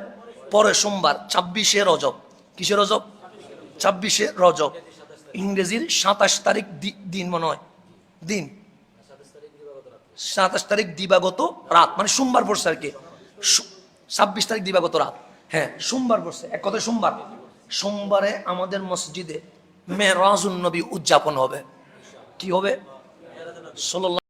Speaker 1: পরে সোমবার 26শে রজব। কিসে রজব? 26শে রজব। ইংরেজির 27 তারিখ দিন মনে হয়, দিন 27 তারিখ দিবাগত রাত, মানে সোমবার পড়ছে আর কি। 26 তারিখ দিবাগত রাত, হ্যাঁ সোমবার পড়ছে। এক কথায় সোমবার। সোমবারে আমাদের মসজিদে মেরাজুন নবী উদযাপন হবে। কি হবে? সাল্লাল্লাহু